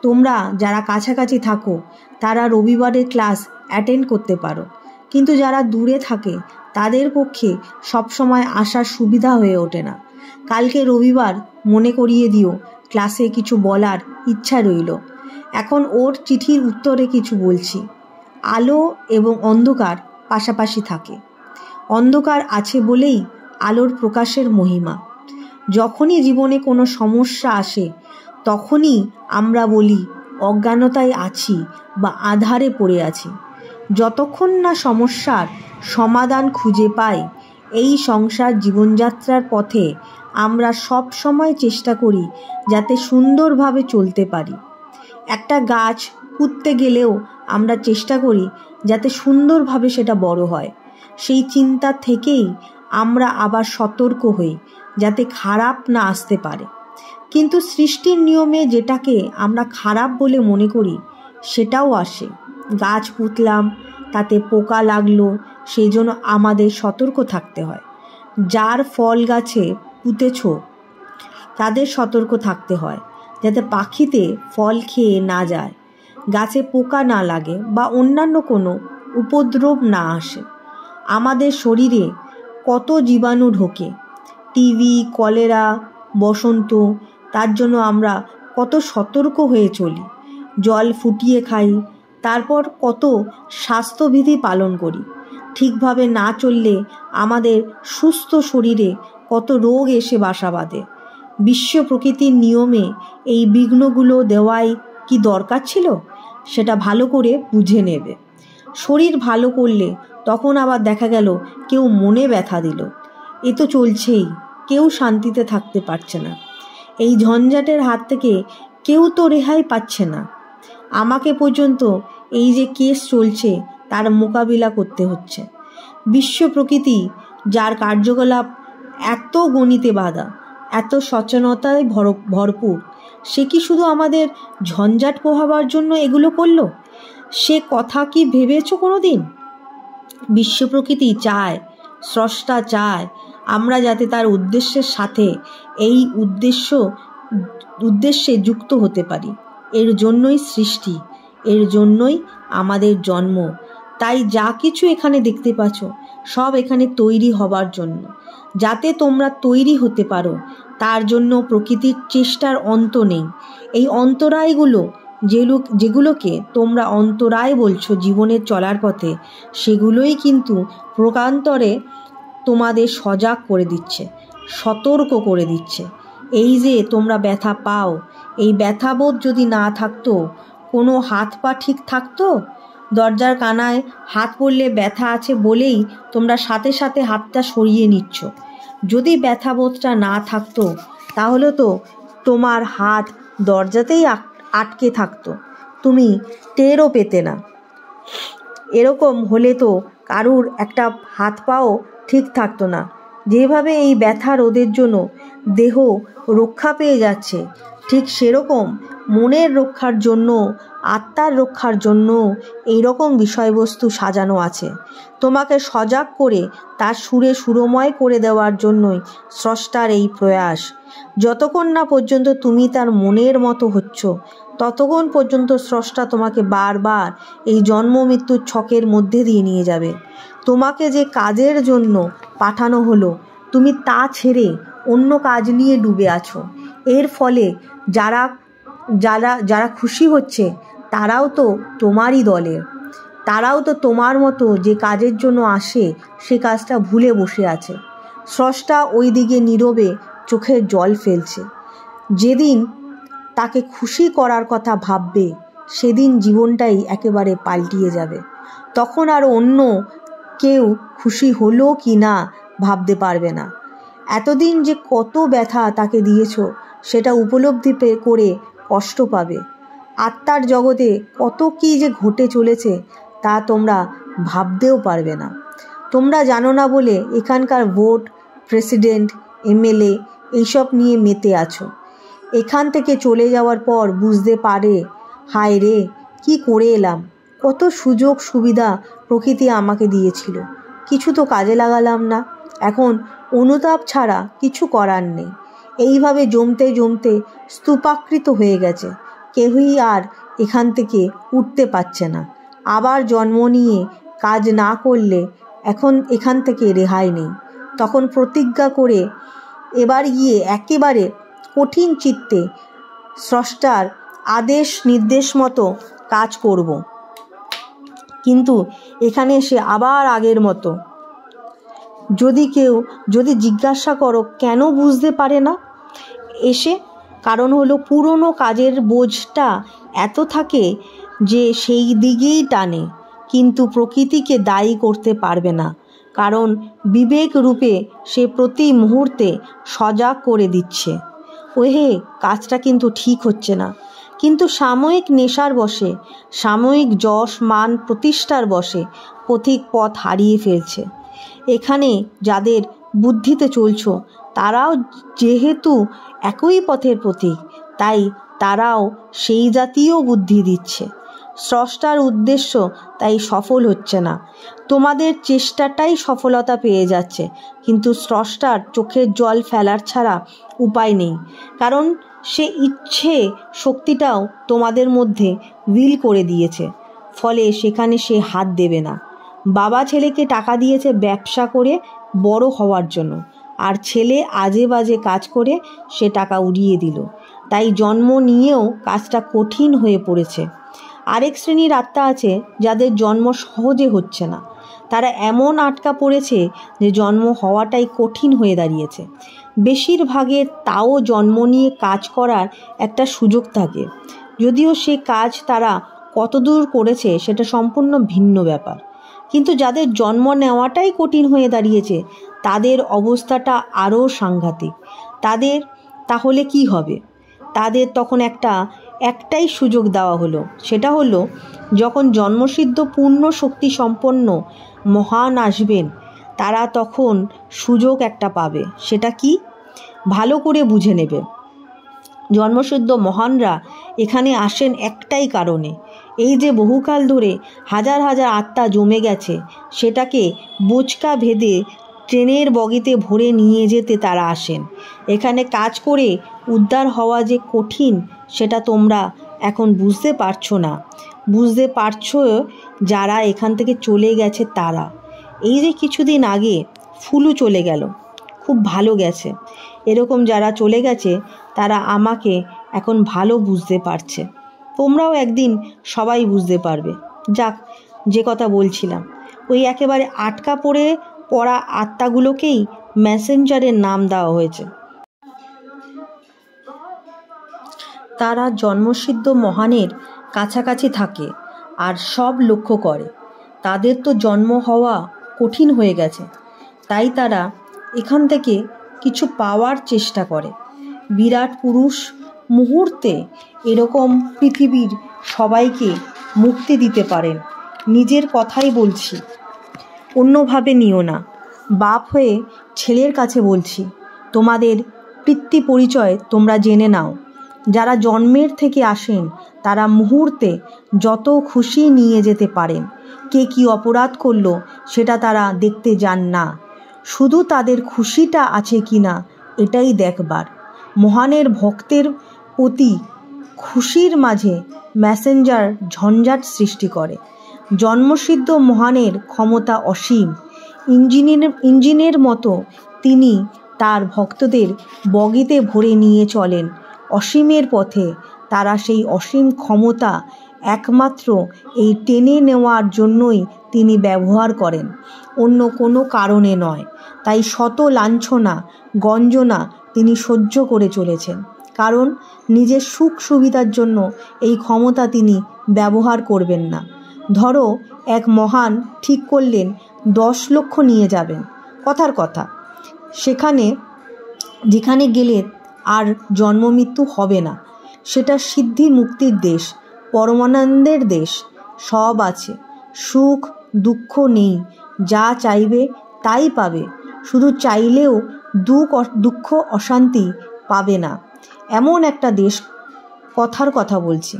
তোমরা যারা কাছাকাছি থাকো তারা রবিবারের ক্লাস অ্যাটেন্ড করতে পারো, কিন্তু যারা দূরে থাকে তাদের পক্ষে সবসময় আসার সুবিধা হয়ে ওঠে না। কালকে রবিবার মনে করিয়ে দিও, ক্লাসে কিছু বলার ইচ্ছা রইল। এখন ওর চিঠির উত্তরে কিছু বলছি। আলো এবং অন্ধকার পাশাপাশি থাকে। অন্ধকার আছে বলেই আলোর প্রকাশের মহিমা। যখনই জীবনে কোনো সমস্যা আসে তখনই আমরা বলি অজ্ঞানতায় আছি বা আধারে পড়ে আছি। যতক্ষণ না সমস্যার সমাধান খুঁজে পাই, এই সংসার জীবনযাত্রার পথে আমরা সব সময় চেষ্টা করি যাতে সুন্দরভাবে চলতে পারি। একটা গাছ পুঁততে গেলেও আমরা চেষ্টা করি যাতে সুন্দরভাবে সেটা বড় হয়। সেই চিন্তা থেকেই আমরা আবার সতর্ক হই যাতে খারাপ না আসতে পারে। কিন্তু সৃষ্টির নিয়মে যেটাকে আমরা খারাপ বলে মনে করি সেটাও আসে। গাছ পুঁতলাম, তাতে পোকা লাগলো, সেই জন্য আমাদের সতর্ক থাকতে হয়। যার ফল গাছে পুঁতেছ তাদের সতর্ক থাকতে হয় যাতে পাখিতে ফল খেয়ে না যায়, গাছে পোকা না লাগে বা অন্যান্য কোনো উপদ্রব না আসে। আমাদের শরীরে কত জীবাণু ঢোকে, টিবি, কলেরা, বসন্ত, তার জন্য আমরা কত সতর্ক হয়ে চলি। জল ফুটিয়ে খাই, তারপর কত স্বাস্থ্যবিধি পালন করি। ঠিকভাবে না চললে আমাদের সুস্থ শরীরে কত রোগ এসে বাসা বাঁধে। বিশ্ব প্রকৃতির নিয়মে এই বিঘ্নগুলো দেওয়াই কি দরকার ছিল, সেটা ভালো করে বুঝে নেবে। শরীর ভালো করলে তখন আবার দেখা গেল কেউ মনে ব্যথা দিল। এ তো চলছেই, কেউ শান্তিতে থাকতে পারছে না। এই ঝঞ্ঝাটের হাত থেকে কেউ তো রেহাই পাচ্ছে না। আমাকে পর্যন্ত এই যে কেস চলছে তার মোকাবিলা করতে হচ্ছে। বিশ্ব প্রকৃতি যার কার্যকলাপ এত গণিতে বাঁধা, এত সচেতনতায় ভরপুর, সে কি শুধু আমাদের ঝঞ্ঝাট পোহাবার জন্য এগুলো করলো? সে কথা কি ভেবেছ কোনো দিন? বিশ্ব প্রকৃতি চায়, স্রষ্টা চায় আমরা যাতে তার উদ্দেশ্যের সাথে এই উদ্দেশ্যে যুক্ত হতে পারি। এর জন্যই সৃষ্টি, এর জন্যই আমাদের জন্ম। তাই যা কিছু এখানে দেখতে পাচ্ছ সব এখানে তৈরি হবার জন্য, যাতে তোমরা তৈরি হতে পারো। তার জন্য প্রকৃতির চেষ্টার অন্ত নেই। এই অন্তরায়গুলো যেগুলোকে তোমরা অন্তরায় বলছো জীবনের চলার পথে, সেগুলোই কিন্তু প্রকান্তরে তোমাদের সজাগ করে দিচ্ছে, সতর্ক করে দিচ্ছে। এই যে তোমরা ব্যথা পাও, এই ব্যথাবোধ যদি না থাকতো, কোনো হাত পা ঠিক থাকতো? দরজার কানায় হাত পড়লে ব্যথা আছে বলেই তোমরা সাথে সাথে হাতটা সরিয়ে নিচ্ছ। যদি ব্যথাবোধটা না থাকতো তাহলে তো তোমার হাত দরজাতেই আটকে থাকতো, তুমি টেরও পেতে না। এরকম হলে তো কারুর একটা হাত পাও ঠিক থাকতো না। যেভাবে এই ব্যথা রোধের জন্য দেহ রক্ষা পেয়ে যাচ্ছে, ঠিক সেরকম মনের রক্ষার জন্য, আত্মার রক্ষার জন্য এইরকম বিষয়বস্তু সাজানো আছে। তোমাকে সজাগ করে তার সুরে সুরময় করে দেওয়ার জন্যই স্রষ্টার এই প্রয়াস। যতক্ষণ না পর্যন্ত তুমি তার মনের মতো হচ্ছ, ততক্ষণ পর্যন্ত স্রষ্টা তোমাকে বারবার এই জন্ম মৃত্যুর ছকের মধ্যে দিয়ে নিয়ে যাবে। তোমাকে যে কাজের জন্য পাঠানো হলো, তুমি তা ছেড়ে অন্য কাজ নিয়ে ডুবে আছো। এর ফলে যারা যারা যারা খুশি হচ্ছে তারাও তো তোমারই দলের, তারাও তো তোমার মতো যে কাজের জন্য আসে সে কাজটা ভুলে বসে আছে। স্রষ্টা ওই দিকে নীরবে চোখের জল ফেলছে। যেদিন তাকে খুশি করার কথা ভাববে, সেদিন জীবনটাই একেবারে পাল্টিয়ে যাবে। তখন আর অন্য কেউ খুশি হলো কি না ভাবতে পারবে না। এতদিন যে কত ব্যথা তাকে দিয়েছ সেটা উপলব্ধি করে কষ্ট পাবে। আত্মার জগতে কত কী যে ঘটে চলেছে তা তোমরা ভাবতেও পারবে না। তোমরা জানো না বলে এখানকার ভোট, প্রেসিডেন্ট, এমএলএ এইসব নিয়ে মেতে আছো। এখান থেকে চলে যাওয়ার পর বুঝতে পারে, হায় রে, কি করে এলাম, কত সুযোগ সুবিধা প্রকৃতি আমাকে দিয়েছিল, কিছু তো কাজে লাগালাম না। এখন অনুতাপ ছাড়া কিছু করার নেই। এইভাবে জমতে জমতে স্তূপাকৃত হয়ে গেছে। কেউই আর এখান থেকে উঠতে পারছে না। আবার জন্ম নিয়ে কাজ না করলে এখন এখান থেকে রেহাই নেই। তখন প্রতিজ্ঞা করে এবার গিয়ে একেবারে কঠিন চিত্তে স্রষ্টার আদেশ নির্দেশ মতো কাজ করব। কিন্তু এখানে এসে আবার আগের মতো যদি জিজ্ঞাসা করো কেন বুঝতে পারে না এসে, কারণ হলো পুরনো কাজের বোঝটা এত থাকে যে সেই দিকেই টানে। কিন্তু প্রকৃতিকে দায়ী করতে পারবে না, কারণ বিবেক রূপে সে প্রতি মুহূর্তে সজাগ করে দিচ্ছে, ওহে কাজটা কিন্তু ঠিক হচ্ছে না। কিন্তু সাময়িক নেশার বশে, সাময়িক যশ মান প্রতিষ্ঠার বশে পথিক পথ হারিয়ে ফেলছে। এখানে যাদের বুদ্ধিতে চলছো তারাও যেহেতু একই পথের পথিক, তাই তারাও সেই জাতীয় বুদ্ধি দিচ্ছে। স্রষ্টার উদ্দেশ্য তাই সফল হচ্ছে না। তোমাদের চেষ্টাটাই সফলতা পেয়ে যাচ্ছে, কিন্তু স্রষ্টার চোখের জল ফেলার ছাড়া উপায় নেই, কারণ সে ইচ্ছে শক্তিটাও তোমাদের মধ্যে উইল করে দিয়েছে। ফলে সেখানে সে হাত দেবে না। বাবা ছেলেকে টাকা দিয়েছে ব্যবসা করে বড় হওয়ার জন্য, আর ছেলে আজে বাজে কাজ করে সে টাকা উড়িয়ে দিল। তাই জন্ম নিয়েও কাজটা কঠিন হয়ে পড়েছে। আরেক শ্রেণীর আত্মা আছে যাদের জন্ম সহজে হচ্ছে না। তারা এমন আটকা পড়েছে যে জন্ম হওয়াটাই কঠিন হয়ে দাঁড়িয়েছে। বেশিরভাগের তাও জন্ম নিয়ে কাজ করার একটা সুযোগ থাকে, যদিও সে কাজ তারা কতদূর করেছে সেটা সম্পূর্ণ ভিন্ন ব্যাপার। কিন্তু যাদের জন্ম নেওয়াটাই কঠিন হয়ে দাঁড়িয়েছে তাদের অবস্থাটা আরও সাংঘাতিক। তাদের তাহলে কি হবে? তাদের তখন একটাই সুযোগ দেওয়া হলো, সেটা হলো যখন জন্মসিদ্ধ পূর্ণ শক্তি সম্পন্ন মহান আসবেন, তারা তখন সুযোগ একটা পাবে। সেটা কি? ভালো করে বুঝে নেবে। জন্মসিদ্ধ মহানরা এখানে আসেন একটাই কারণে, এই যে বহুকাল ধরে হাজার হাজার আত্মা জমে গেছে সেটাকে বোচকা ভেদে ট্রেনের বগিতে ভরে নিয়ে যেতে তারা আসেন। এখানে কাজ করে উদ্ধার হওয়া যে কঠিন সেটা তোমরা এখন বুঝতে পারছো না। বুঝতে পারছো যারা এখান থেকে চলে গেছে তারা। এই যে কিছুদিন আগে ফুলু চলে গেল, খুব ভালো গেছে। এরকম যারা চলে গেছে তারা আমাকে এখন ভালো বুঝতে পারছে। তোমরাও একদিন সবাই বুঝতে পারবে। যাক, যে কথা বলছিলাম, ওই একেবারে আটকা পড়া আত্মাগুলোকেই মেসেঞ্জারের নাম দেওয়া হয়েছে। তারা জন্মসিদ্ধ মহানের কাছাকাছি থাকে আর সব লক্ষ্য করে। তাদের তো জন্ম হওয়া কঠিন হয়ে গেছে, তাই তারা এখান থেকে কিছু পাওয়ার চেষ্টা করে। বিরাট পুরুষ মুহূর্তে এরকম পৃথিবীর সবাইকে মুক্তি দিতে পারেন। নিজের কথাই বলছি, অন্যভাবে নিও না। বাপ হয়ে ছেলের কাছে বলছি, তোমাদের পিতৃ পরিচয় তোমরা জেনে নাও। যারা জন্মের থেকে আসেন তারা মুহূর্তে যত খুশি নিয়ে যেতে পারেন। কে কি অপরাধ করলো সেটা তারা দেখতে যান না, শুধু তাদের খুশিটা আছে কি না এটাই দেখবার। মহানের ভক্তের প্রতি খুশির মাঝে মেসেঞ্জার ঝঞ্ঝাট সৃষ্টি করে। জন্মসিদ্ধ মহানের ক্ষমতা অসীম। ইঞ্জিনের মতো তিনি তার ভক্তদের বগিতে ভরে নিয়ে চলেন অসীমের পথে। তারা সেই অসীম ক্ষমতা একমাত্র এই টেনে নেওয়ার জন্যই তিনি ব্যবহার করেন, অন্য কোনো কারণে নয়। তাই শত লাঞ্ছনা গঞ্জনা তিনি সহ্য করে চলেছেন, কারণ নিজের সুখ সুবিধার জন্য এই ক্ষমতা তিনি ব্যবহার করবেন না। ধরো এক মহান ঠিক করলেন 10 লক্ষ নিয়ে যাবেন, কথার কথা, যেখানে গেলে আর জন্ম মৃত্যু হবে না। সেটা সিদ্ধি মুক্তির দেশ, পরমানন্দের দেশ, সব আছে, সুখ দুঃখ নেই, যা চাইবে তাই পাবে। শুধু চাইলেও দুঃখ অশান্তি পাবে না, এমন একটা দেশ। কথার কথা বলছি।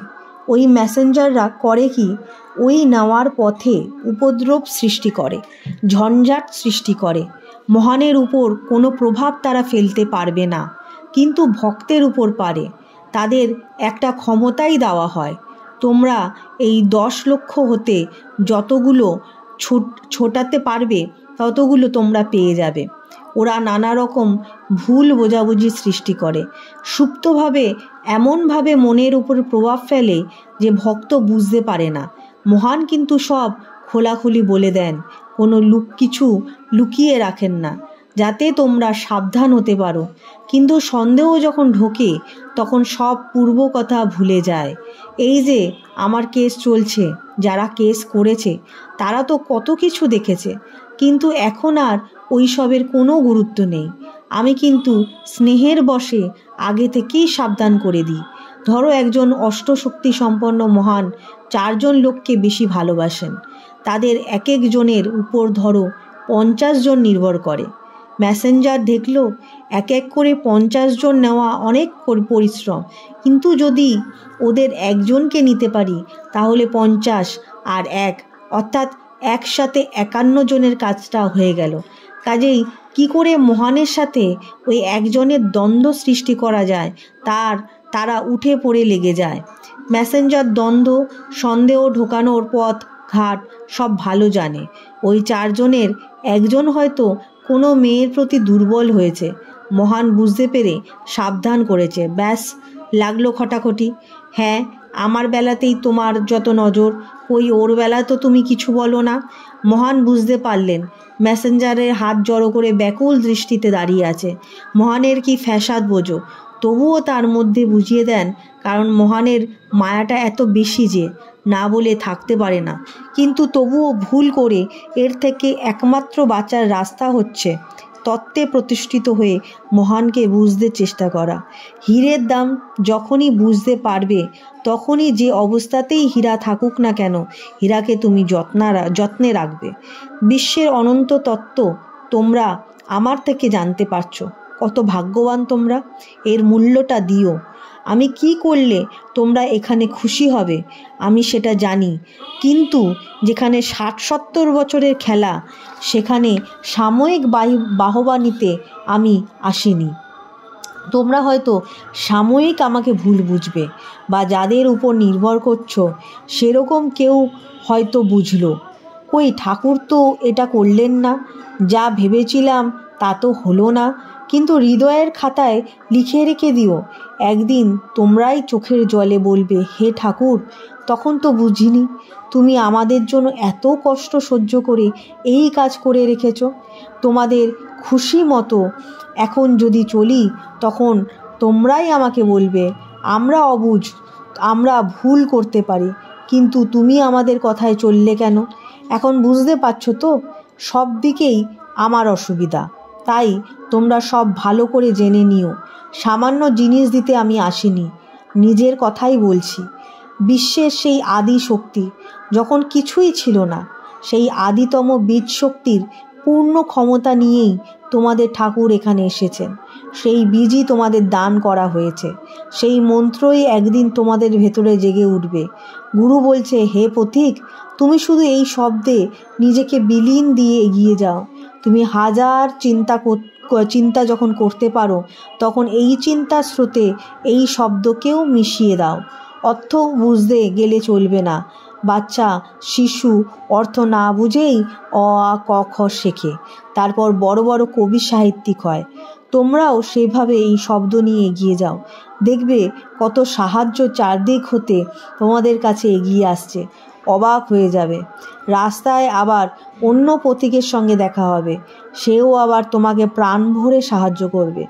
ওই মেসেঞ্জাররা করে কি, ওই নেওয়ার পথে উপদ্রব সৃষ্টি করে, ঝঞ্ঝাট সৃষ্টি করে। মহানের উপর কোনো প্রভাব তারা ফেলতে পারবে না, কিন্তু ভক্তের উপর পারে। তাদের একটা ক্ষমতাই দেওয়া হয়, তোমরা এই 10 লক্ষ হতে যতগুলো ছোটাতে পারবে ততগুলো তোমরা পেয়ে যাবে। ওরা নানা রকম ভুল বোঝাবুঝি সৃষ্টি করে, সুপ্তভাবে এমনভাবে মনের উপর প্রভাব ফেলে যে ভক্ত বুঝতে পারে না। মহান কিন্তু সব খোলাখুলি বলে দেন, কোনো কিছু লুকিয়ে রাখেন না, যাতে তোমরা সাবধান হতে পারো। কিন্তু সন্দেহ যখন ঢোকে তখন সব পূর্ব কথা ভুলে যায়। এই যে আমার কেস চলছে, যারা কেস করেছে তারা তো কত কিছু দেখেছে, কিন্তু এখন আর ওই সবের কোনো গুরুত্ব নেই। আমি কিন্তু স্নেহের বশে আগে থেকেই সাবধান করে দিই। ধরো একজন অষ্টশক্তি সম্পন্ন মহান 4 জন লোককে বেশি ভালোবাসেন, তাদের এক একজনের উপর ধরো 50 জন নির্ভর করে। মেসেঞ্জার দেখলো এক এক করে 50 জন নেওয়া অনেক পরিশ্রম, কিন্তু যদি ওদের একজনকে নিতে পারি তাহলে 50 আর 1 অর্থাৎ একসাথে 51 জনের কাজটা হয়ে গেল। কাজেই কি করে মহানের সাথে ওই একজনের দ্বন্দ্ব সৃষ্টি করা যায় তারা উঠে পড়ে লেগে যায়। মেসেঞ্জার দ্বন্দ্ব সন্দেহ ঢোকানোর পথ ঘাট সব ভালো জানে। ওই 4 জনের একজন হয়তো কোনো মেয়ের প্রতি দুর্বল হয়েছে, মহান বুঝতে পেরে সাবধান করেছে, ব্যাস লাগলো খটাখটি। হ্যাঁ, আমার বেলাতেই তোমার যত নজর, ওই ওর বেলা তো তুমি কিছু বলো না। মহান বুঝতে পারলেন মেসেঞ্জারের হাত জড়ো করে ব্যাকুল দৃষ্টিতে দাঁড়িয়ে আছে। মহানের কি ফ্যাসাদ বোঝো, তবুও তার মধ্যে বুঝিয়ে দেন, কারণ মহানের মায়াটা এত বেশি যে না বলে থাকতে পারে না। কিন্তু তবুও ভুল করে এর থেকে একমাত্র বাঁচার রাস্তা হচ্ছে তত্ত্বে প্রতিষ্ঠিত হয়ে মহানকে বুঝতে চেষ্টা করা। হীরের দাম যখনই বুঝতে পারবে তখনই যে অবস্থাতেই হীরা থাকুক না কেন, হীরাকে তুমি যত্নে রাখবে। বিশ্বের অনন্ত তত্ত্ব তোমরা আমার থেকে জানতে পারছো, কত ভাগ্যবান তোমরা, এর মূল্যটা দিও। আমি কি করলে তোমরা এখানে খুশি হবে আমি সেটা জানি, কিন্তু যেখানে 60-70 বছরের খেলা সেখানে সাময়িক বাহবা নিতে আমি আসিনি। তোমরা হয়তো সাময়িক আমাকে ভুল বুঝবে, বা যাদের উপর নির্ভর করছো সেরকম কেউ হয়তো বুঝলো, কই ঠাকুর তো এটা করলেন না, যা ভেবেছিলাম তা তো হলো না। কিন্তু হৃদয়ের খাতায় লিখে রেখে দিও, একদিন তোমরাই চোখের জলে বলবে, হে ঠাকুর, তখন তো বুঝিনি তুমি আমাদের জন্য এত কষ্ট সহ্য করে এই কাজ করে রেখেছ। তোমাদের খুশি মতো এখন যদি চলি তখন তোমরাই আমাকে বলবে আমরা অবুঝ, আমরা ভুল করতে পারি, কিন্তু তুমি আমাদের কথায় চললে কেন? এখন বুঝতে পারছো তো সব দিকেই আমার অসুবিধা। তাই তোমরা সব ভালো করে জেনে নিও, সামান্য জিনিস দিতে আমি আসিনি, নিজের কথাই বলছি। বিশ্বের সেই আদি শক্তি যখন কিছুই ছিল না, সেই আদিতম বীজ শক্তির পূর্ণ ক্ষমতা নিয়েই তোমাদের ঠাকুর এখানে এসেছেন। সেই বীজই তোমাদের দান করা হয়েছে, সেই মন্ত্রই একদিন তোমাদের ভেতরে জেগে উঠবে। গুরু বলছে, হে পথিক, তুমি শুধু এই শব্দে নিজেকে বিলীন দিয়ে এগিয়ে যাও। তুমি হাজার চিন্তা যখন করতে পারো তখন এই চিন্তার স্রোতে এই শব্দকেও মিশিয়ে দাও। অর্থ বুঝতে গেলে চলবে না। বাচ্চা শিশু অর্থ না বুঝেই অ আ ক খ শেখে, তারপর বড় বড় কবি সাহিত্যিক হয়। তোমরাও সেভাবে এই শব্দ নিয়ে এগিয়ে যাও, দেখবে কত সাহায্য চারদিক হতে তোমাদের কাছে এগিয়ে আসছে। অবাক হয়ে যাবে। রাস্তায় আবার অন্য পথিকের সঙ্গে দেখা হবে, সেও আবার তোমাকে প্রাণ ভরে সাহায্য করবে।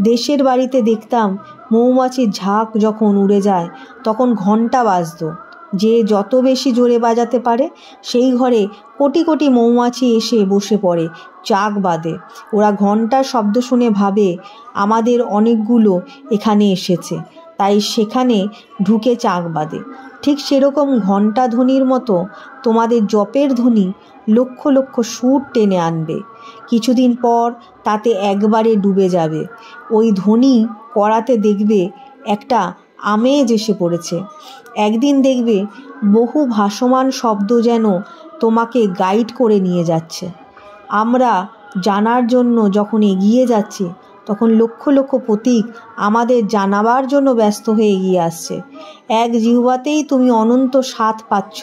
দেশের বাড়িতে দেখতাম মৌমাছির ঝাঁক যখন উড়ে যায় তখন ঘণ্টা বাজত, যে যত বেশি জোরে বাজাতে পারে সেই ঘরে কোটি কোটি মৌমাছি এসে বসে পড়ে, চাক বাঁধে। ওরা ঘণ্টার শব্দ শুনে ভাবে আমাদের অনেকগুলো এখানে এসেছে, তাই সেখানে ঢুকে চাক বাঁধে। ঠিক সেরকম ঘণ্টা ধ্বনির মতো তোমাদের জপের ধ্বনি লক্ষ লক্ষ সুর টেনে আনবে। কিছুদিন পর তাতে একবারে ডুবে যাবে। ওই ধ্বনি করাতে দেখবে একটা আমেজ এসে পড়েছে। একদিন দেখবে বহু ভাসমান শব্দ যেন তোমাকে গাইড করে নিয়ে যাচ্ছে। আমরা জানার জন্য যখন এগিয়ে যাচ্ছি তখন লক্ষ লক্ষ পথিক আমাদের জানাবার জন্য ব্যস্ত হয়ে এগিয়ে আসছে। এক জিহ্বাতেই তুমি অনন্ত স্বাদ পাচ্ছ,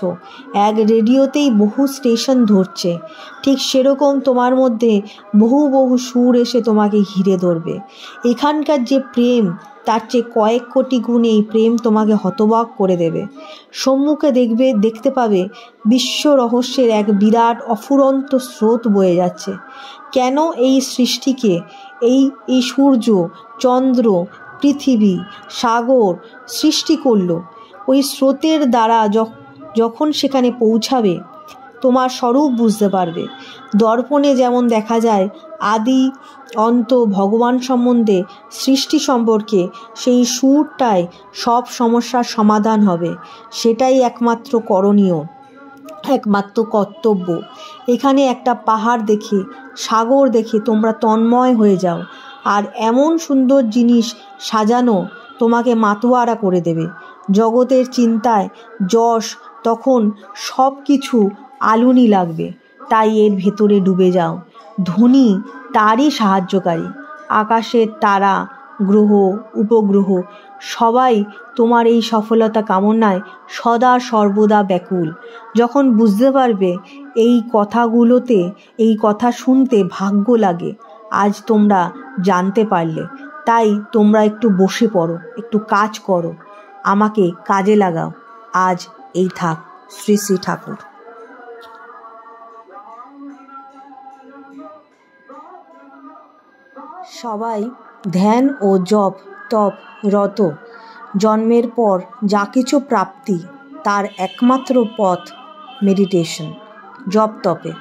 এক রেডিওতেই বহু স্টেশন ধরছে। ঠিক সেরকম তোমার মধ্যে বহু বহু সুর এসে তোমাকে ঘিরে ধরবে। এখানকার যে প্রেম তার চেয়ে কয়েক কোটি গুণ এই প্রেম তোমাকে হতবাক করে দেবে। সম্মুখে দেখতে পাবে বিশ্ব রহস্যের এক বিরাট অফুরন্ত স্রোত বয়ে যাচ্ছে। কেন এই সৃষ্টিকে এই সূর্য, চন্দ্র, পৃথিবী, সাগর সৃষ্টি করলো, ওই স্রোতের দ্বারা যখন সেখানে পৌঁছাবে তোমার স্বরূপ বুঝতে পারবে। দর্পণে যেমন দেখা যায় আদি অন্ত ভগবান সম্বন্ধে, সৃষ্টি সম্পর্কে, সেই সুরটায় সব সমস্যার সমাধান হবে। সেটাই একমাত্র করণীয়, একমাত্র কর্তব্য। এখানে একটা পাহাড় দেখে, সাগর দেখে তোমরা তন্ময় হয়ে যাও, আর এমন সুন্দর জিনিস সাজানো তোমাকে মাতোয়ারা করে দেবে। জগতের চিন্তায় যশ তখন সব কিছু আলুনি লাগবে, তাই এর ভেতরে ডুবে যাও। ধ্বনি তারই সাহায্যকারী। আকাশের তারা, গ্রহ, উপগ্রহ সবাই তোমার এই সফলতা কামনায় সদা সর্বদা ব্যাকুল। যখন বুঝতে পারবে এই কথাগুলোতে, এই কথা শুনতে ভাগ্য লাগে, আজ তোমরা জানতে পারলে। তাই তোমরা একটু বসে পড়ো, একটু কাজ করো, আমাকে কাজে লাগাও। আজ এই থাক। শ্রী শ্রী ঠাকুর। সবাই ধ্যান ও জপ তপ রত। জন্মের পর যা কিছু প্রাপ্তি তার একমাত্র পথ মেডিটেশন, জপ তপে।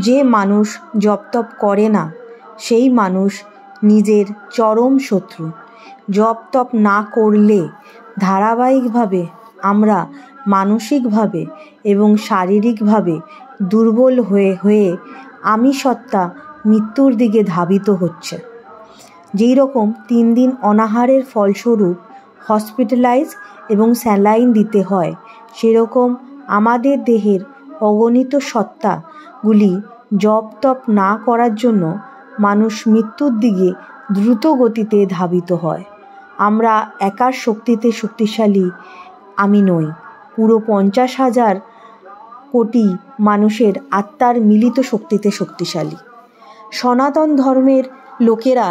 যে মানুষ জপ তপ করে না সেই মানুষ নিজের চরম শত্রু। জপ তপ না করলে ধারাবাহিকভাবে আমরা মানসিকভাবে এবং শারীরিকভাবে দুর্বল হয়ে আমি সত্তা মৃত্যুর দিকে ধাবিত হচ্ছে। যেই রকম 3 দিন অনাহারের ফলস্বরূপ হসপিটালাইজ এবং স্যালাইন দিতে হয়, সেরকম আমাদের দেহের অগণিত সত্তাগুলি জপ তপ না করার জন্য মানুষ মৃত্যুর দিকে দ্রুত গতিতে ধাবিত হয়। আমরা একার শক্তিতে শক্তিশালী আমি নই, পুরো 50,000 কোটি মানুষের আত্মার মিলিত শক্তিতে শক্তিশালী। সনাতন ধর্মের লোকেরা,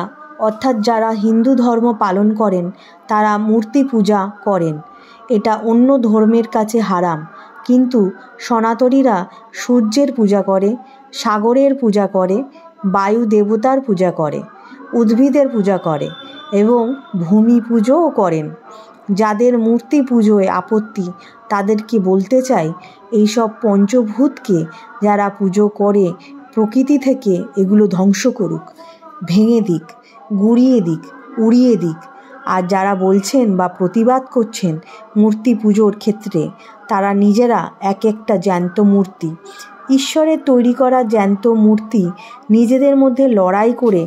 অর্থাৎ যারা হিন্দু ধর্ম পালন করেন, তারা মূর্তি পূজা করেন। এটা অন্য ধর্মের কাছে হারাম, কিন্তু সনাতনীরা সূর্যের পূজা করে, সাগরের পূজা করে, বায়ু দেবতার পূজা করে, উদ্ভিদের পূজা করে এবং ভূমি পুজোও করেন। যাদের মূর্তি পুজোয় আপত্তি, তাদেরকে বলতে চাই, এইসব পঞ্চভূতকে যারা পুজো করে প্রকৃতি থেকে এগুলো ধ্বংস করুক, ভেঙে দিক, গুঁড়িয়ে দিক, উড়িয়ে দিক। আর যারা বলছেন বা প্রতিবাদ করছেন মূর্তি পুজোর ক্ষেত্রে, তারা নিজেরা এক একটা জ্যান্ত মূর্তি। ঈশ্বরের তৈরি করা জ্যান্ত মূর্তি নিজেদের মধ্যে লড়াই করে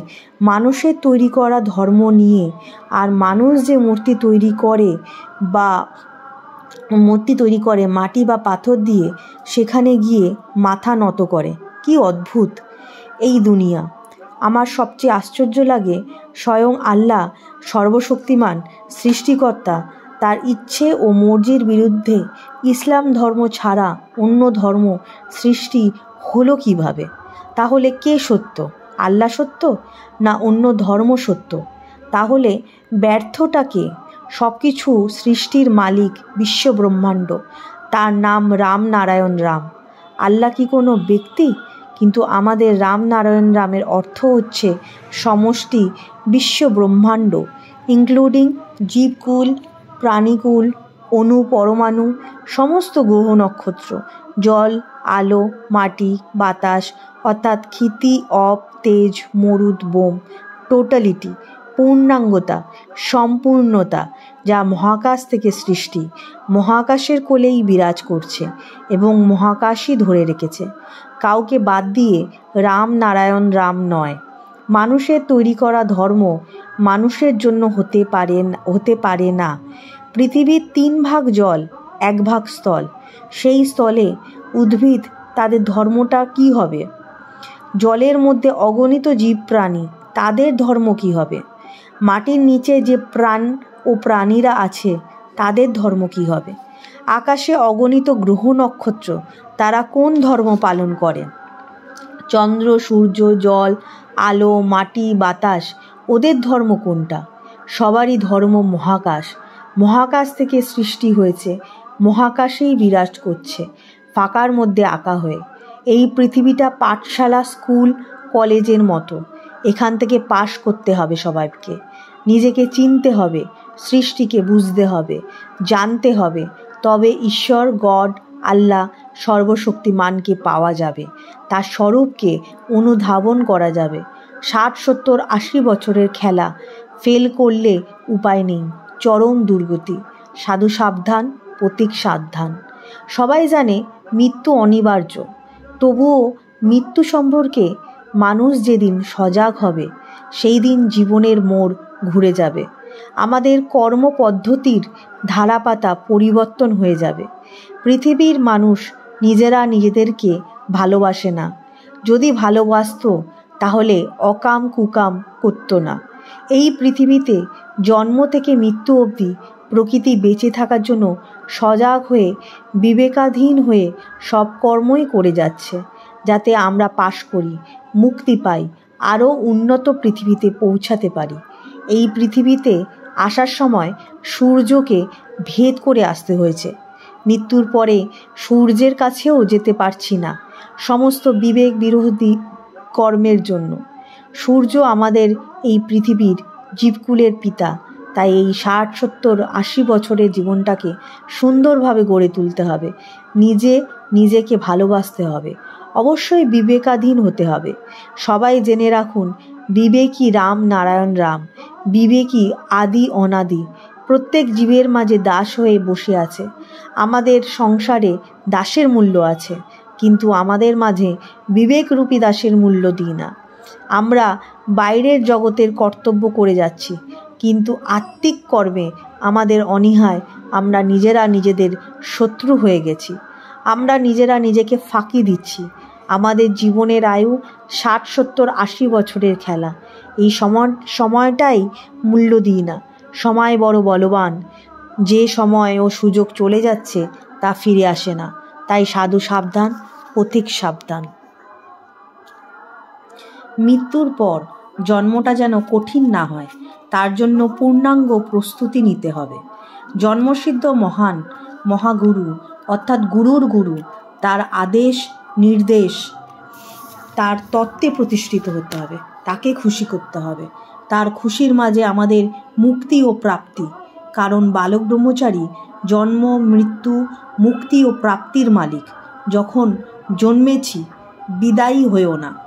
মানুষের তৈরি করা ধর্ম নিয়ে, আর মানুষ যে মূর্তি তৈরি করে মাটি বা পাথর দিয়ে, সেখানে গিয়ে মাথা নত করে। কি অদ্ভুত এই দুনিয়া! আমার সবচেয়ে আশ্চর্য লাগে, স্বয়ং আল্লাহ সর্বশক্তিমান সৃষ্টিকর্তা তার ইচ্ছে ও মর্জির বিরুদ্ধে ইসলাম ধর্ম ছাড়া অন্য ধর্ম সৃষ্টি হলো কিভাবে? তাহলে কে সত্য? আল্লাহ সত্য না অন্য ধর্ম সত্য? তাহলে ব্যর্থটা কে? সব কিছু সৃষ্টির মালিক বিশ্বব্রহ্মাণ্ড, তার নাম রামনারায়ণ রাম। আল্লাহ কি কোনো ব্যক্তি? কিন্তু আমাদের রামনারায়ণ রামের অর্থ হচ্ছে সমষ্টি বিশ্বব্রহ্মাণ্ড, ইনক্লুডিং জীবকুল, প্রাণীকুল, অণু, পরমাণু, সমস্ত গ্রহ নক্ষত্র, জল, আলো, মাটি, বাতাস, অর্থাৎ ক্ষিতি, অপ, তেজ, মরুদ, বোম, টোটালিটি, পূর্ণাঙ্গতা, সম্পূর্ণতা, যা মহাকাশ থেকে সৃষ্টি, মহাকাশের কোলেই বিরাজ করছে এবং মহাকাশই ধরে রেখেছে। কাউকে বাদ দিয়ে রাম নারায়ণ রাম নয়। মানুষের তৈরি করা ধর্ম মানুষের জন্য হতে পারে না। পৃথিবীর 3 ভাগ জল, 1 ভাগ স্থল। সেই স্থলে উদ্ভিদ, তাদের ধর্মটা কি হবে? জলের মধ্যে অগণিত জীব প্রাণী, তাদের ধর্ম কি হবে? মাটির নিচে যে প্রাণ ও প্রাণীরা আছে, তাদের ধর্ম কি হবে? আকাশে অগণিত গ্রহ নক্ষত্র, তারা কোন ধর্ম পালন করেন? চন্দ্র, সূর্য, জল, আলো, মাটি, বাতাস, ওদের ধর্ম কোনটা? সবারই ধর্ম মহাকাশ। মহাকাশ থেকে সৃষ্টি হয়েছে, মহাকাশেই বিরাজ করছে, ফাঁকার মধ্যে আঁকা হয়ে। এই পৃথিবীটা পাঠশালা, স্কুল, কলেজের মতো। এখান থেকে পাশ করতে হবে সবাইকে। নিজেকে চিনতে হবে, সৃষ্টিকে বুঝতে হবে, জানতে হবে, তবে ঈশ্বর, গড, আল্লাহ, সর্বশক্তিমানকে পাওয়া যাবে, তার স্বরূপকে অনুধাবন করা যাবে। 60, 70, 80 বছরের খেলা ফেল করলে উপায় নেই, চরম দুর্গতি। সাধু সাবধান, পথিক সাবধান। সবাই জানে মৃত্যু অনিবার্য, তবুও মৃত্যু সম্পর্কে মানুষ যেদিন সজাগ হবে, সেই দিন জীবনের মোড় ঘুরে যাবে। আমাদের কর্মপদ্ধতির ধারাপাতা পরিবর্তন হয়ে যাবে। পৃথিবীর মানুষ নিজেরা নিজেদেরকে ভালোবাসে না। যদি ভালোবাসতো তাহলে অকাম কুকাম করতো না। এই পৃথিবীতে জন্ম থেকে মৃত্যু অবধি প্রকৃতি বেঁচে থাকার জন্য সজাগ হয়ে, বিবেকাধীন হয়ে সব কর্মই করে যাচ্ছে, যাতে আমরা পাশ করি, মুক্তি পাই, আরও উন্নত পৃথিবীতে পৌঁছাতে পারি। এই পৃথিবীতে আসার সময় সূর্যকে ভেদ করে আসতে হয়েছে। মৃত্যুর পরে সূর্যের কাছেও যেতে পারছি না, সমস্ত বিবেক বিরোধী কর্মের জন্য। সূর্য আমাদের এই পৃথিবীর জীবকুলের পিতা। তাই এই 60, 70, 80 বছরের জীবনটাকে সুন্দরভাবে গড়ে তুলতে হবে। নিজেকে ভালোবাসতে হবে, অবশ্যই বিবেকাধীন হতে হবে। সবাই জেনে রাখুন, বিবেকই রাম নারায়ণ রাম, বিবেকই আদি অনাদি। প্রত্যেক জীবের মাঝে দাস হয়ে বসে আছে। আমাদের সংসারে দাসের মূল্য আছে, কিন্তু আমাদের মাঝে বিবেকরূপী দাসের মূল্য দিই না। আমরা বাইরের জগতের কর্তব্য করে যাচ্ছি, কিন্তু আত্মিক কর্মে আমাদের অনীহায় আমরা নিজেরা নিজেদের শত্রু হয়ে গেছি। আমরা নিজেরা নিজেকে ফাঁকি দিচ্ছি। আমাদের জীবনের আয়ু 60, 70, 80 বছরের খেলা। এই সময়টাই মূল্য দিই না। সময় বড় বলবান। যে সময় ও সুযোগ চলে যাচ্ছে তা ফিরে আসে না। তাই সাধু সাবধান, পথিক সাবধান। মৃত্যুর পর জন্মটা যেন কঠিন না হয়, তার জন্য পূর্ণাঙ্গ প্রস্তুতি নিতে হবে। জন্মসিদ্ধ মহান মহাগুরু অর্থাৎ গুরুর গুরু, তার আদেশ নির্দেশ, তার তত্ত্বে প্রতিষ্ঠিত হতে হবে, তাকে খুশি করতে হবে। তার খুশির মাঝে আমাদের মুক্তি ও প্রাপ্তি। কারণ বালক ব্রহ্মচারী জন্ম, মৃত্যু, মুক্তি ও প্রাপ্তির মালিক। যখন জন্মেছি বিদায়ী হয়েও না।